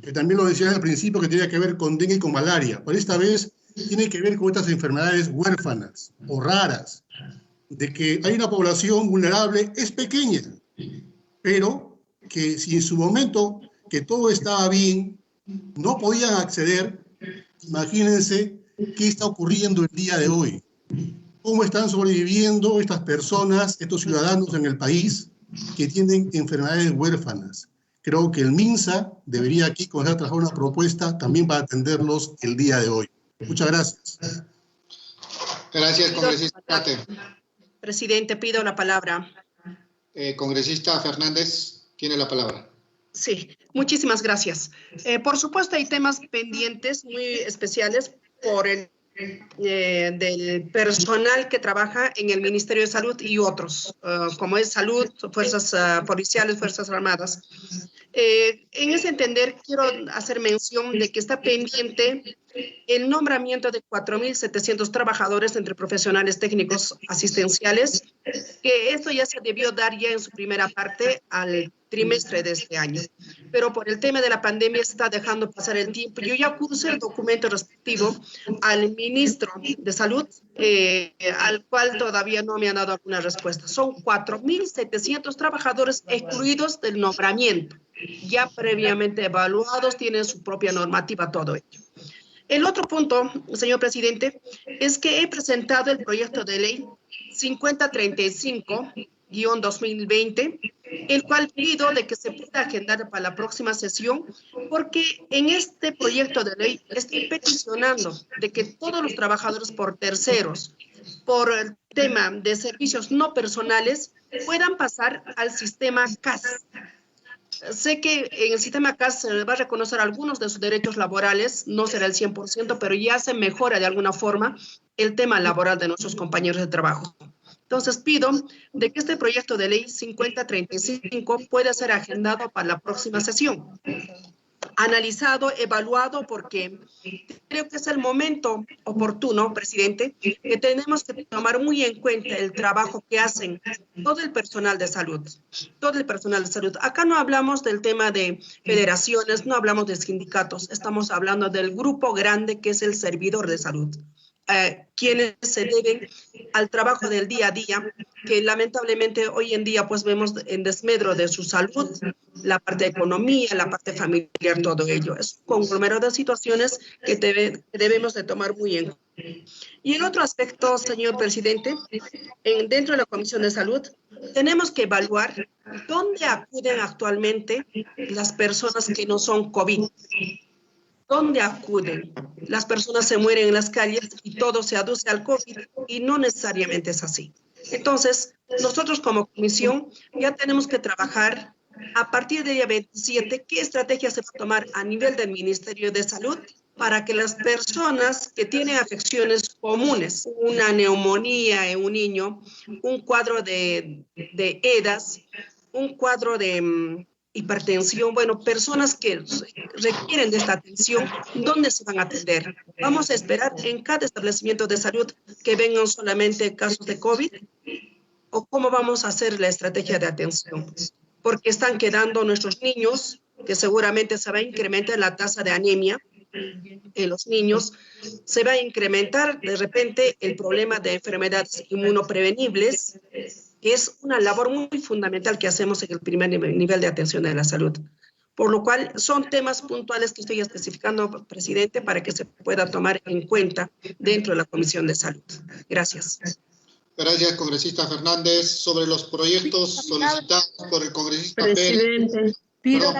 que también lo decía al principio, que tenía que ver con dengue y con malaria, pero esta vez tiene que ver con estas enfermedades huérfanas o raras, de que hay una población vulnerable, es pequeña, pero que si en su momento que todo estaba bien, no podían acceder, imagínense qué está ocurriendo el día de hoy. ¿Cómo están sobreviviendo estas personas, estos ciudadanos en el país que tienen enfermedades huérfanas? Creo que el MINSA debería aquí comenzar a trabajar una propuesta también para atenderlos el día de hoy. Muchas gracias. Gracias, congresista Cate. Presidente, pido la palabra. Congresista Fernández, tiene la palabra. Sí, muchísimas gracias. Por supuesto, hay temas pendientes muy especiales por el del personal que trabaja en el Ministerio de Salud y otros, como es salud, fuerzas policiales, fuerzas armadas. En ese entender, quiero hacer mención de que está pendiente el nombramiento de 4.700 trabajadores entre profesionales técnicos asistenciales, que esto ya se debió dar ya en su primera parte al trimestre de este año. Pero por el tema de la pandemia se está dejando pasar el tiempo. Yo ya puse el documento respectivo al ministro de Salud, al cual todavía no me han dado alguna respuesta. Son 4.700 trabajadores excluidos del nombramiento, ya previamente evaluados, tienen su propia normativa, todo ello. El otro punto, señor presidente, es que he presentado el proyecto de ley 5035-2020, el cual pido de que se pueda agendar para la próxima sesión, porque en este proyecto de ley estoy peticionando de que todos los trabajadores por terceros, por el tema de servicios no personales, puedan pasar al sistema CAS. Sé que en el sistema CAS se va a reconocer algunos de sus derechos laborales, no será el 100%, pero ya se mejora de alguna forma el tema laboral de nuestros compañeros de trabajo. Entonces pido de que este proyecto de ley 5035 pueda ser agendado para la próxima sesión. analizado, evaluado, porque creo que es el momento oportuno, presidente, que tenemos que tomar muy en cuenta el trabajo que hacen todo el personal de salud, todo el personal de salud. Acá no hablamos del tema de federaciones, no hablamos de sindicatos, estamos hablando del grupo grande que es el servidor de salud. Quienes se deben al trabajo del día a día, que lamentablemente hoy en día pues vemos en desmedro de su salud, la parte de economía, la parte familiar, todo ello. Es un conglomerado de situaciones que debemos de tomar muy en cuenta. Y el otro aspecto, señor presidente, dentro de la Comisión de Salud, tenemos que evaluar dónde acuden actualmente las personas que no son COVID. ¿Dónde acuden? Las personas se mueren en las calles y todo se aduce al COVID y no necesariamente es así. Entonces, nosotros como comisión ya tenemos que trabajar a partir del día 27 qué estrategia se va a tomar a nivel del Ministerio de Salud para que las personas que tienen afecciones comunes, una neumonía en un niño, un cuadro de EDAS, un cuadro de hipertensión, bueno, personas que requieren de esta atención, ¿dónde se van a atender? ¿Vamos a esperar en cada establecimiento de salud que vengan solamente casos de COVID? ¿O cómo vamos a hacer la estrategia de atención? Porque están quedando nuestros niños, que seguramente se va a incrementar la tasa de anemia en los niños, se va a incrementar de repente el problema de enfermedades inmunoprevenibles, que es una labor muy fundamental que hacemos en el primer nivel de atención a la salud. Por lo cual, son temas puntuales que estoy especificando, presidente, para que se pueda tomar en cuenta dentro de la Comisión de Salud. Gracias. Gracias, congresista Fernández. Sobre los proyectos solicitados por el congresista Presidente. Pérez.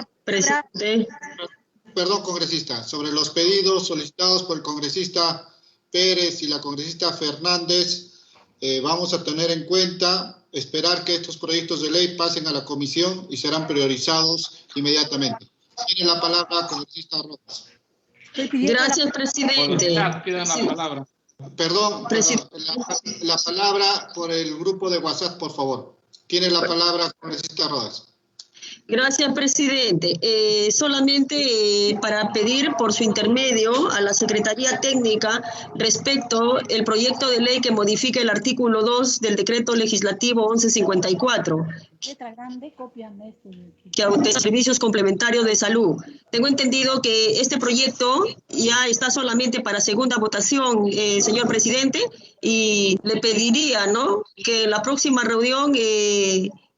Perdón, congresista. Sobre los pedidos solicitados por el congresista Pérez y la congresista Fernández, vamos a tener en cuenta esperar que estos proyectos de ley pasen a la comisión y serán priorizados inmediatamente. Tiene la palabra congresista Rojas. Gracias, presidente. Pidan la palabra. Perdón, la palabra por el grupo de WhatsApp, por favor. Tiene la palabra congresista Rojas. Gracias, presidente. Solamente para pedir por su intermedio a la Secretaría Técnica respecto al proyecto de ley que modifica el artículo 2 del Decreto Legislativo 1154, que autoriza servicios complementarios de salud. Tengo entendido que este proyecto ya está solamente para segunda votación, señor presidente, y le pediría, ¿no?, que en la próxima reunión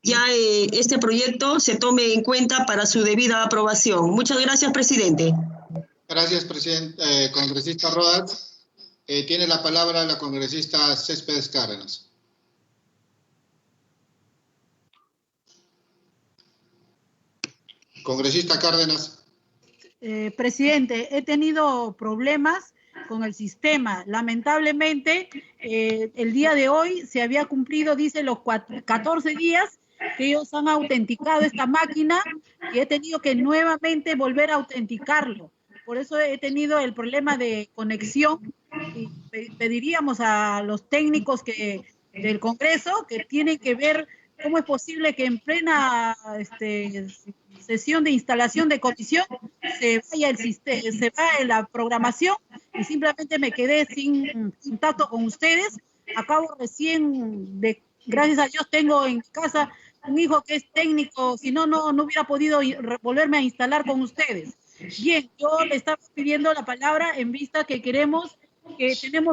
ya este proyecto se tome en cuenta para su debida aprobación. Muchas gracias, presidente. Gracias, presidente. Congresista Rodas. Tiene la palabra la congresista Céspedes Cárdenas. Congresista Cárdenas. Presidente, he tenido problemas con el sistema. Lamentablemente, el día de hoy se había cumplido, dice, los 14 días que ellos han autenticado esta máquina y he tenido que nuevamente volver a autenticarlo. Por eso he tenido el problema de conexión y pediríamos a los técnicos del Congreso que tienen que ver cómo es posible que en plena sesión de instalación de comisión se vaya el sistema, se vaya la programación y simplemente me quedé sin contacto con ustedes. Acabo recién gracias a Dios tengo en casa un hijo que es técnico, si no hubiera podido volverme a instalar con ustedes. Bien, yo le estaba pidiendo la palabra en vista que tenemos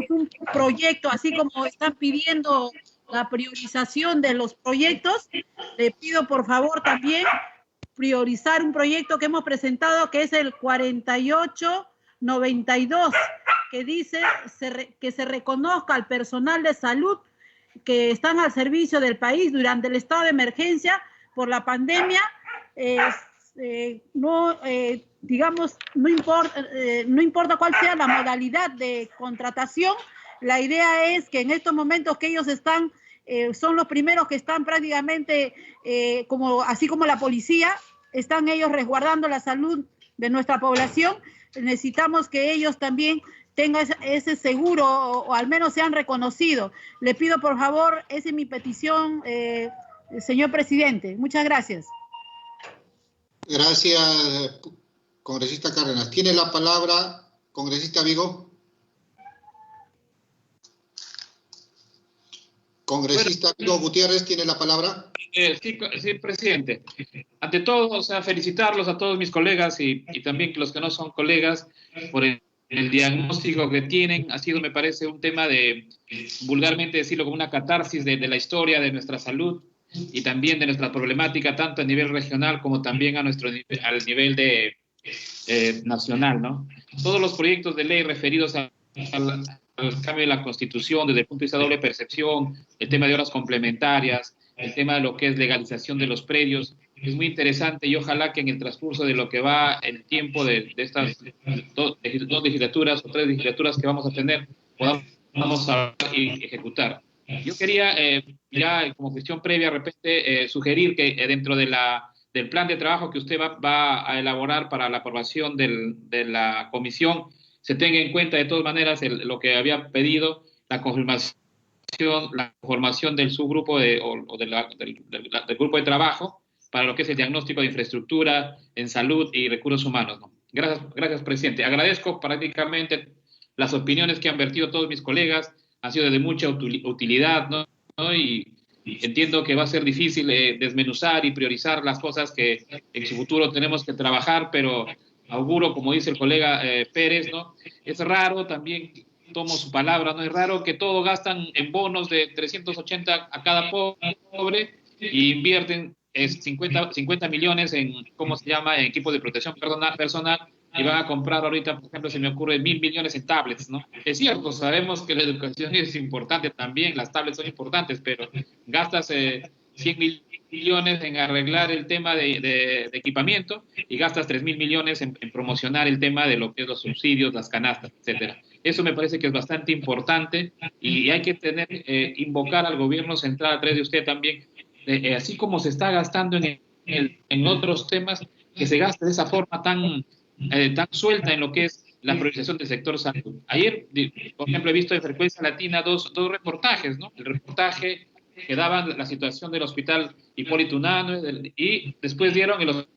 un proyecto, así como están pidiendo la priorización de los proyectos, le pido por favor también priorizar un proyecto que hemos presentado, que es el 4892, que dice que se reconozca al personal de salud que están al servicio del país durante el estado de emergencia por la pandemia. No importa cuál sea la modalidad de contratación, la idea es que en estos momentos que ellos son los primeros que están prácticamente, así como la policía, están ellos resguardando la salud de nuestra población. Necesitamos que ellos también tengan ese seguro o al menos sean reconocidos. Le pido por favor, esa es mi petición, señor presidente. Muchas gracias. Gracias, congresista Cárdenas. Tiene la palabra, congresista Vigo. Congresista Vigo Gutiérrez, ¿tiene la palabra? Sí, presidente. Ante todo, o sea, felicitarlos a todos mis colegas y también los que no son colegas por el diagnóstico que tienen. Ha sido, me parece, un tema de, vulgarmente decirlo, como una catarsis de la historia de nuestra salud y también de nuestra problemática, tanto a nivel regional como también al nivel de nacional, ¿no? Todos los proyectos de ley referidos al cambio de la Constitución desde el punto de vista de doble percepción, el tema de horas complementarias, el tema de lo que es legalización de los predios, es muy interesante y ojalá que en el transcurso de lo que va el tiempo de estas dos legislaturas o 3 legislaturas que vamos a tener, podamos hablar y ejecutar. Yo quería, ya como cuestión previa, de repente, sugerir que dentro de del plan de trabajo que usted va a elaborar para la aprobación de la comisión, se tenga en cuenta de todas maneras lo que había pedido, la conformación del subgrupo del grupo de trabajo para lo que es el diagnóstico de infraestructura en salud y recursos humanos, ¿no? Gracias, presidente. Agradezco prácticamente las opiniones que han vertido todos mis colegas, han sido de mucha utilidad, ¿no? Y entiendo que va a ser difícil desmenuzar y priorizar las cosas que en su futuro tenemos que trabajar, pero auguro, como dice el colega Pérez, ¿no? Es raro, también tomo su palabra, ¿no? Es raro que todo gastan en bonos de 380 a cada pobre y invierten 50 millones en, ¿cómo se llama?, en equipos de protección personal y van a comprar ahorita, por ejemplo, se me ocurre 1.000 millones en tablets, ¿no? Es cierto, sabemos que la educación es importante también, las tablets son importantes, pero gastas 100 millones en arreglar el tema de equipamiento y gastas 3.000 millones en promocionar el tema de lo que es los subsidios, las canastas, etcétera. Eso me parece que es bastante importante y hay que invocar al gobierno central, a través de usted también, así como se está gastando en otros temas, que se gaste de esa forma tan suelta en lo que es la priorización del sector salud. Ayer, por ejemplo, he visto en Frecuencia Latina dos reportajes, ¿no? El reportaje que daban la situación del hospital Hipólito Unanue y después dieron el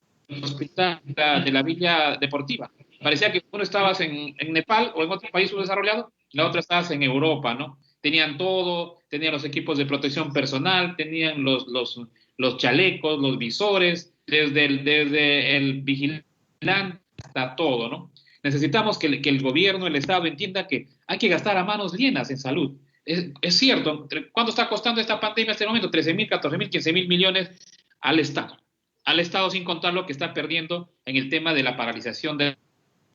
hospital de la Villa Deportiva. Parecía que uno estabas en Nepal o en otro país subdesarrollado, la otra estabas en Europa, ¿no? Tenían todo, tenían los equipos de protección personal, tenían los chalecos, los visores, desde el vigilante hasta todo, ¿no? Necesitamos que el gobierno, el Estado entienda que hay que gastar a manos llenas en salud. Es cierto, ¿cuánto está costando esta pandemia en este momento? 13.000, 14.000, 15.000 millones al Estado, sin contar lo que está perdiendo en el tema de la paralización de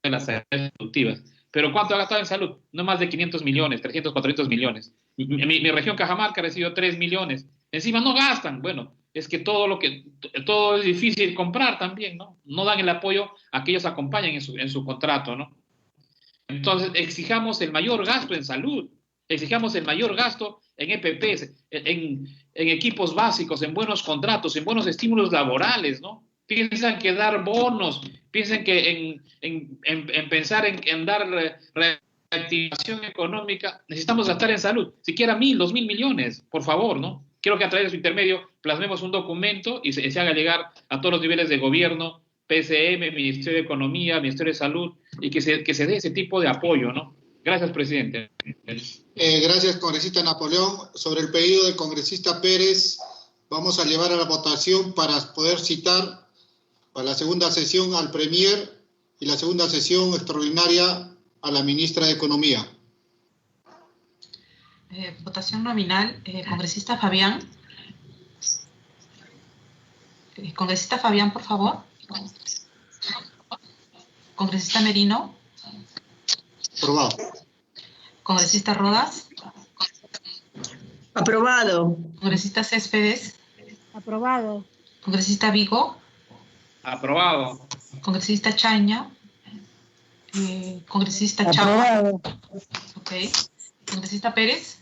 las actividades productivas. Pero ¿cuánto ha gastado en salud? No más de 500 millones, 300, 400 millones. Mi región Cajamarca recibió 3 millones. Encima no gastan. Bueno, es que todo es difícil comprar también, ¿no? No dan el apoyo a que ellos acompañen en su contrato, ¿no? Entonces, exijamos el mayor gasto en salud, exijamos el mayor gasto en EPPs, en equipos básicos, en buenos contratos, en buenos estímulos laborales, ¿no? Piensan que dar bonos, piensan que en pensar en dar reactivación económica, necesitamos gastar en salud, siquiera 1.000, 2.000 millones, por favor, ¿no? Quiero que a través de su intermedio plasmemos un documento y se haga llegar a todos los niveles de gobierno, PCM, Ministerio de Economía, Ministerio de Salud, y que se dé ese tipo de apoyo, ¿no? Gracias, presidente. Gracias, congresista Napoleón. Sobre el pedido del congresista Pérez, vamos a llevar a la votación para poder citar para la segunda sesión al Premier y la segunda sesión extraordinaria a la ministra de Economía. Votación nominal. Congresista Fabián. Congresista Fabián, por favor. Congresista Merino. Aprobado. Congresista Rodas. Aprobado. Congresista Céspedes. Aprobado. Congresista Vigo. Aprobado. Congresista Chaña. Congresista Aprobado. Chapa. Ok. Congresista Pérez.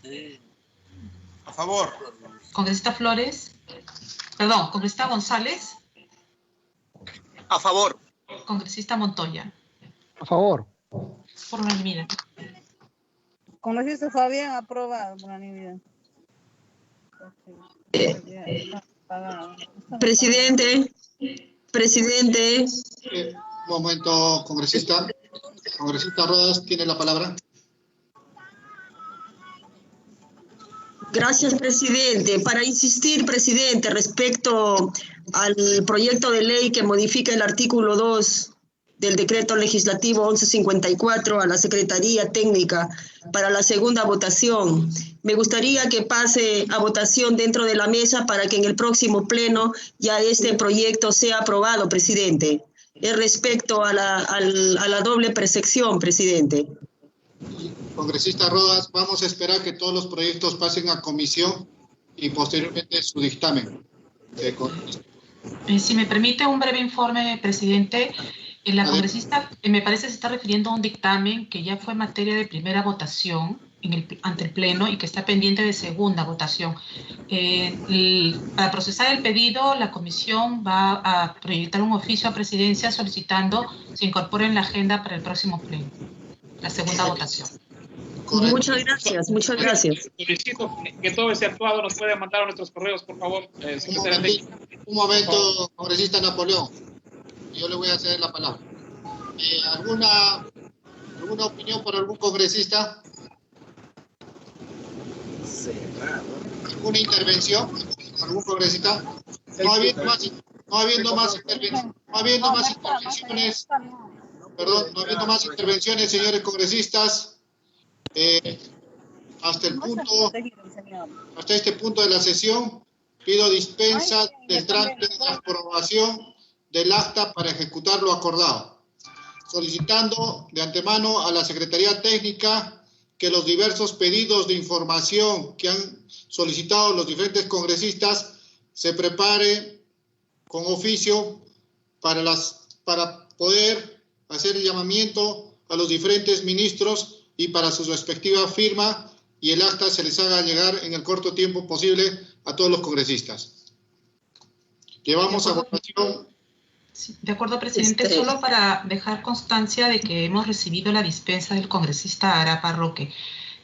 A favor. Congresista Flores. Perdón, congresista González. A favor. Congresista Montoya. A favor. Por unanimidad. Congresista Fabián, aprobado por unanimidad. Presidente. Un momento, congresista. Congresista Rodas, tiene la palabra. Gracias, presidente. Para insistir, presidente, respecto al proyecto de ley que modifica el artículo 2 del decreto legislativo 1154 a la Secretaría Técnica para la segunda votación. Me gustaría que pase a votación dentro de la mesa para que en el próximo pleno ya este proyecto sea aprobado, presidente. Es respecto a la doble percepción, presidente. Congresista Rodas, vamos a esperar que todos los proyectos pasen a comisión y posteriormente su dictamen. Si me permite un breve informe, presidente. La congresista, me parece, se está refiriendo a un dictamen que ya fue materia de primera votación ante el Pleno y que está pendiente de segunda votación. Para procesar el pedido, la comisión va a proyectar un oficio a presidencia solicitando se incorpore en la agenda para el próximo Pleno, la segunda votación. Muchas gracias, muchas gracias. Solicito que todo ese actuado nos pueda mandar a nuestros correos, por favor. Un momento, congresista Napoleón. Yo le voy a ceder la palabra. ¿Alguna opinión por algún congresista? ¿Alguna intervención? ¿Algún congresista? No habiendo más intervenciones, señores congresistas, hasta este punto de la sesión, pido dispensa del trámite de la aprobación del acta para ejecutar lo acordado, solicitando de antemano a la Secretaría Técnica que los diversos pedidos de información que han solicitado los diferentes congresistas se prepare con oficio para poder hacer el llamamiento a los diferentes ministros y para su respectiva firma, y el acta se les haga llegar en el corto tiempo posible a todos los congresistas. Llevamos a votación. Sí, de acuerdo, presidente. Solo para dejar constancia de que hemos recibido la dispensa del congresista Arapa Roque.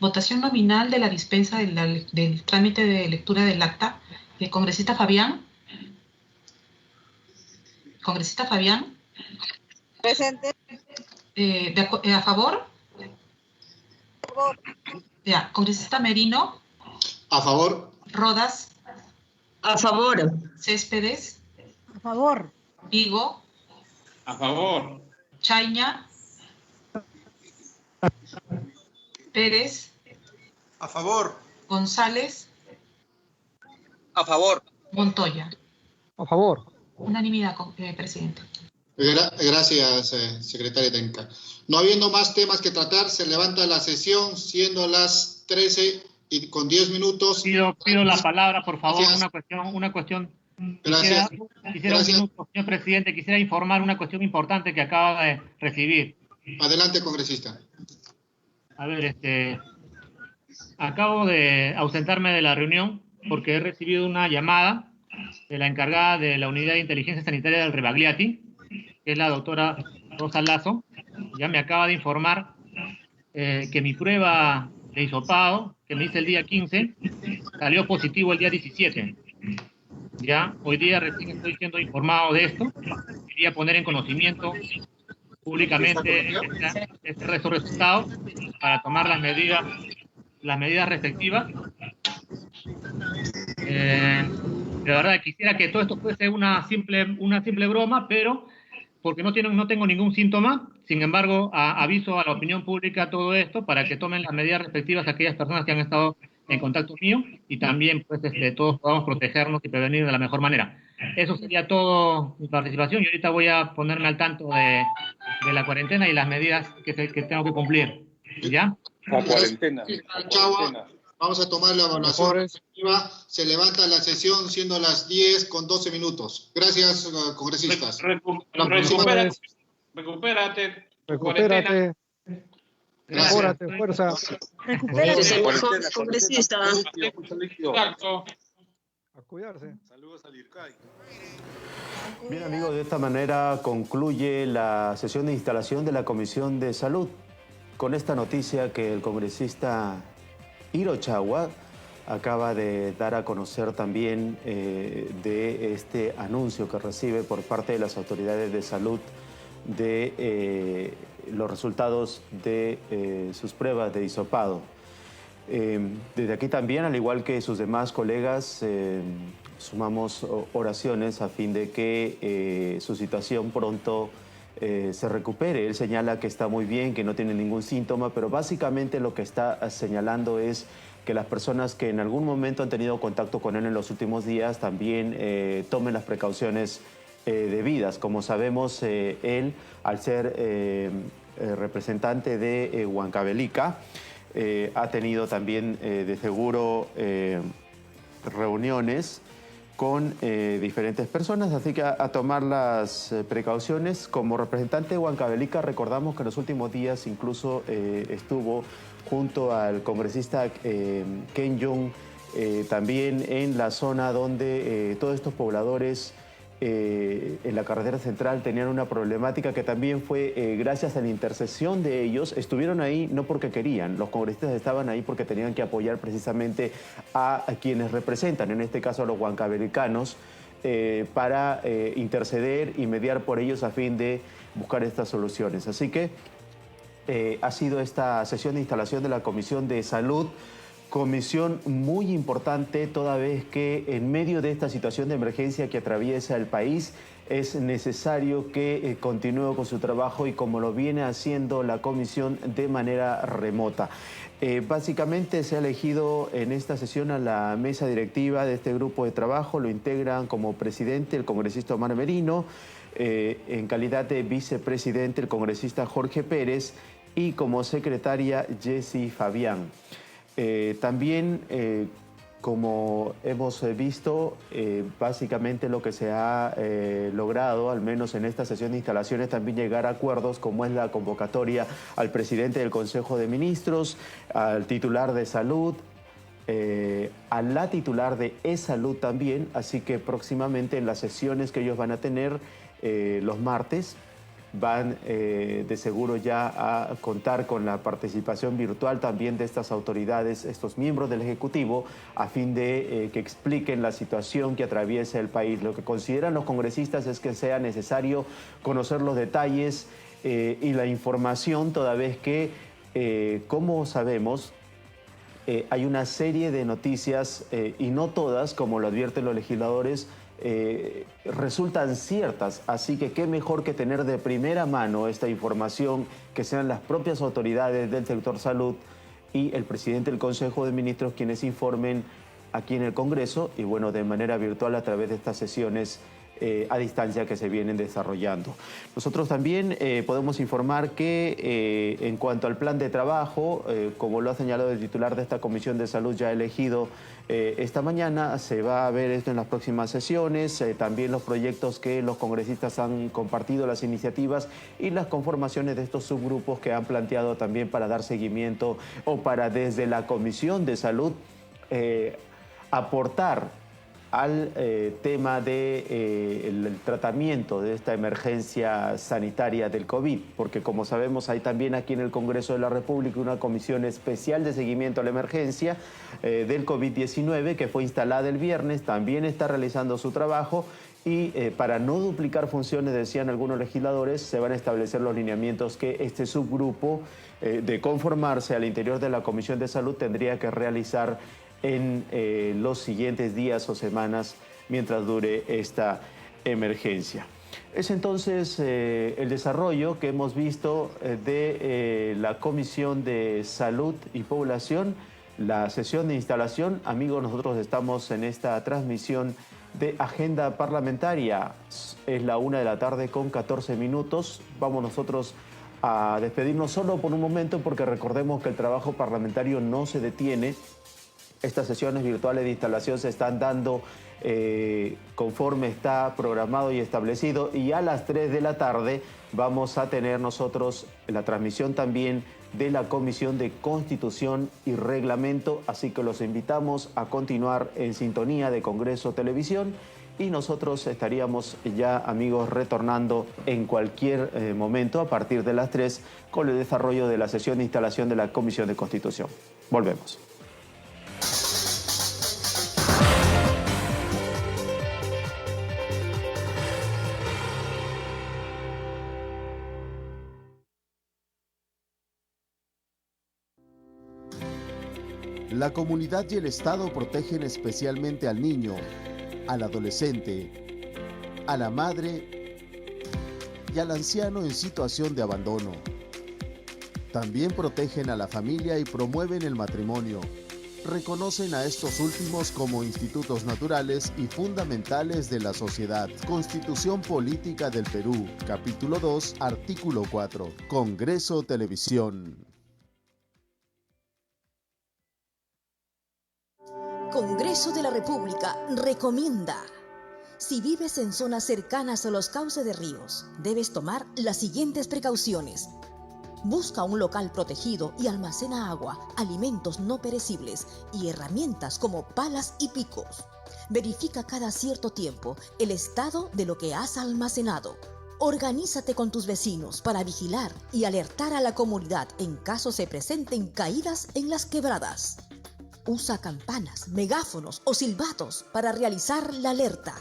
Votación nominal de la dispensa del trámite de lectura del acta. Congresista Fabián. Congresista Fabián. Presente. ¿A favor? A favor. Ya. Congresista Merino. A favor. Rodas. A favor. Céspedes. A favor. Vigo. A favor. Chaiña. Pérez. A favor. González. A favor. Montoya. A favor. Unanimidad, presidente. Gracias, secretaria técnica. No habiendo más temas que tratar, se levanta la sesión, siendo las 13:10. Pido la palabra, por favor. Una cuestión. Gracias. Quisiera un minuto, señor presidente. Quisiera informar una cuestión importante que acaba de recibir. Adelante, congresista. A ver, acabo de ausentarme de la reunión porque he recibido una llamada de la encargada de la Unidad de Inteligencia Sanitaria del Rebagliati, que es la doctora Rosa Lazo. Ya me acaba de informar que mi prueba de hisopado, que me hice el día 15, salió positivo el día 17. Ya, hoy día recién estoy siendo informado de esto. Quería poner en conocimiento públicamente estos resultados para tomar las medidas respectivas. De verdad, quisiera que todo esto fuese una simple broma, pero porque no tengo ningún síntoma. Sin embargo, aviso a la opinión pública todo esto para que tomen las medidas respectivas a aquellas personas que han estado en contacto mío y también pues todos podamos protegernos y prevenir de la mejor manera. Eso sería todo mi participación y ahorita voy a ponerme al tanto de la cuarentena y las medidas que tengo que cumplir. ¿Ya? La cuarentena. Vamos a tomar la evaluación respectiva. Se levanta la sesión siendo las 10:12. Gracias, congresistas. Recupérate. Recupérate, fuerza. Recupérate, congresista. Exacto. A cuidarse. Saludos al IRCAI. Bien, amigos, de esta manera concluye la sesión de instalación de la Comisión de Salud. Con esta noticia que el congresista Hiro Chagua acaba de dar a conocer también de este anuncio que recibe por parte de las autoridades de salud de los resultados de sus pruebas de hisopado. Desde aquí también, al igual que sus demás colegas, sumamos oraciones a fin de que su situación pronto se recupere. Él señala que está muy bien, que no tiene ningún síntoma, pero básicamente lo que está señalando es que las personas que en algún momento han tenido contacto con él en los últimos días también tomen las precauciones debidas. Como sabemos, él, al ser representante de Huancavelica, ha tenido también de seguro reuniones con diferentes personas, así que a tomar las precauciones. Como representante de Huancavelica, recordamos que en los últimos días incluso estuvo junto al congresista Ken Jong, también en la zona donde todos estos pobladores en la carretera central tenían una problemática que también fue gracias a la intercesión de ellos. Estuvieron ahí no porque querían, los congresistas estaban ahí porque tenían que apoyar precisamente a quienes representan, en este caso a los huancavelicanos, para interceder y mediar por ellos a fin de buscar estas soluciones. Así que ha sido esta sesión de instalación de la Comisión de Salud, comisión muy importante, toda vez que en medio de esta situación de emergencia que atraviesa el país es necesario que continúe con su trabajo y como lo viene haciendo la comisión de manera remota. Básicamente se ha elegido en esta sesión a la mesa directiva de este grupo de trabajo. Lo integran como presidente el congresista Omar Merino, en calidad de vicepresidente el congresista Jorge Pérez y como secretaria Jessy Fabián. También, como hemos visto, básicamente lo que se ha logrado, al menos en esta sesión de instalaciones, también llegar a acuerdos como es la convocatoria al presidente del Consejo de Ministros, al titular de Salud, a la titular de E-Salud también, así que próximamente en las sesiones que ellos van a tener los martes, van de seguro ya a contar con la participación virtual también de estas autoridades, estos miembros del Ejecutivo, a fin de que expliquen la situación que atraviesa el país. Lo que consideran los congresistas es que sea necesario conocer los detalles y la información, toda vez que, como sabemos, hay una serie de noticias, y no todas, como lo advierten los legisladores, resultan ciertas, así que qué mejor que tener de primera mano esta información, que sean las propias autoridades del sector salud y el presidente del Consejo de Ministros quienes informen aquí en el Congreso y bueno, de manera virtual a través de estas sesiones a distancia que se vienen desarrollando. Nosotros también podemos informar que en cuanto al plan de trabajo, como lo ha señalado el titular de esta Comisión de Salud ya elegido esta mañana, se va a ver esto en las próximas sesiones, también los proyectos que los congresistas han compartido, las iniciativas y las conformaciones de estos subgrupos que han planteado también para dar seguimiento o para desde la Comisión de Salud aportar al tema del tratamiento de esta emergencia sanitaria del COVID, porque como sabemos hay también aquí en el Congreso de la República una comisión especial de seguimiento a la emergencia del COVID-19 que fue instalada el viernes, también está realizando su trabajo y para no duplicar funciones, decían algunos legisladores, se van a establecer los lineamientos que este subgrupo de conformarse al interior de la Comisión de Salud tendría que realizar en los siguientes días o semanas mientras dure esta emergencia. Es entonces el desarrollo que hemos visto de la Comisión de Salud y Población, la sesión de instalación. Amigos, nosotros estamos en esta transmisión de Agenda Parlamentaria. Es la 1 de la tarde con 14 minutos. Vamos nosotros a despedirnos solo por un momento porque recordemos que el trabajo parlamentario no se detiene. Estas sesiones virtuales de instalación se están dando conforme está programado y establecido y a las 3 de la tarde vamos a tener nosotros la transmisión también de la Comisión de Constitución y Reglamento, así que los invitamos a continuar en sintonía de Congreso Televisión y nosotros estaríamos ya, amigos, retornando en cualquier momento a partir de las 3 con el desarrollo de la sesión de instalación de la Comisión de Constitución. Volvemos. La comunidad y el Estado protegen especialmente al niño, al adolescente, a la madre y al anciano en situación de abandono. También protegen a la familia y promueven el matrimonio. Reconocen a estos últimos como institutos naturales y fundamentales de la sociedad. Constitución Política del Perú, capítulo 2, artículo 4. Congreso Televisión. Congreso de la República recomienda: si vives en zonas cercanas a los cauces de ríos, debes tomar las siguientes precauciones. Busca un local protegido y almacena agua, alimentos no perecibles y herramientas como palas y picos. Verifica cada cierto tiempo el estado de lo que has almacenado. Organízate con tus vecinos para vigilar y alertar a la comunidad en caso se presenten caídas en las quebradas. Usa campanas, megáfonos o silbatos para realizar la alerta.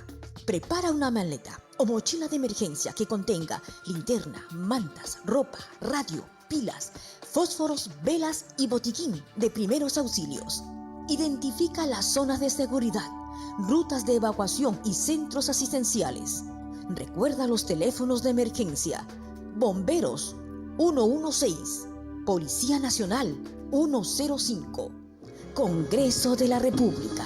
Prepara una maleta o mochila de emergencia que contenga linterna, mantas, ropa, radio, pilas, fósforos, velas y botiquín de primeros auxilios. Identifica las zonas de seguridad, rutas de evacuación y centros asistenciales. Recuerda los teléfonos de emergencia: Bomberos 116, Policía Nacional 105. Congreso de la República.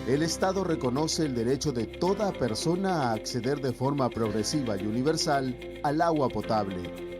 El Estado reconoce el derecho de toda persona a acceder de forma progresiva y universal al agua potable.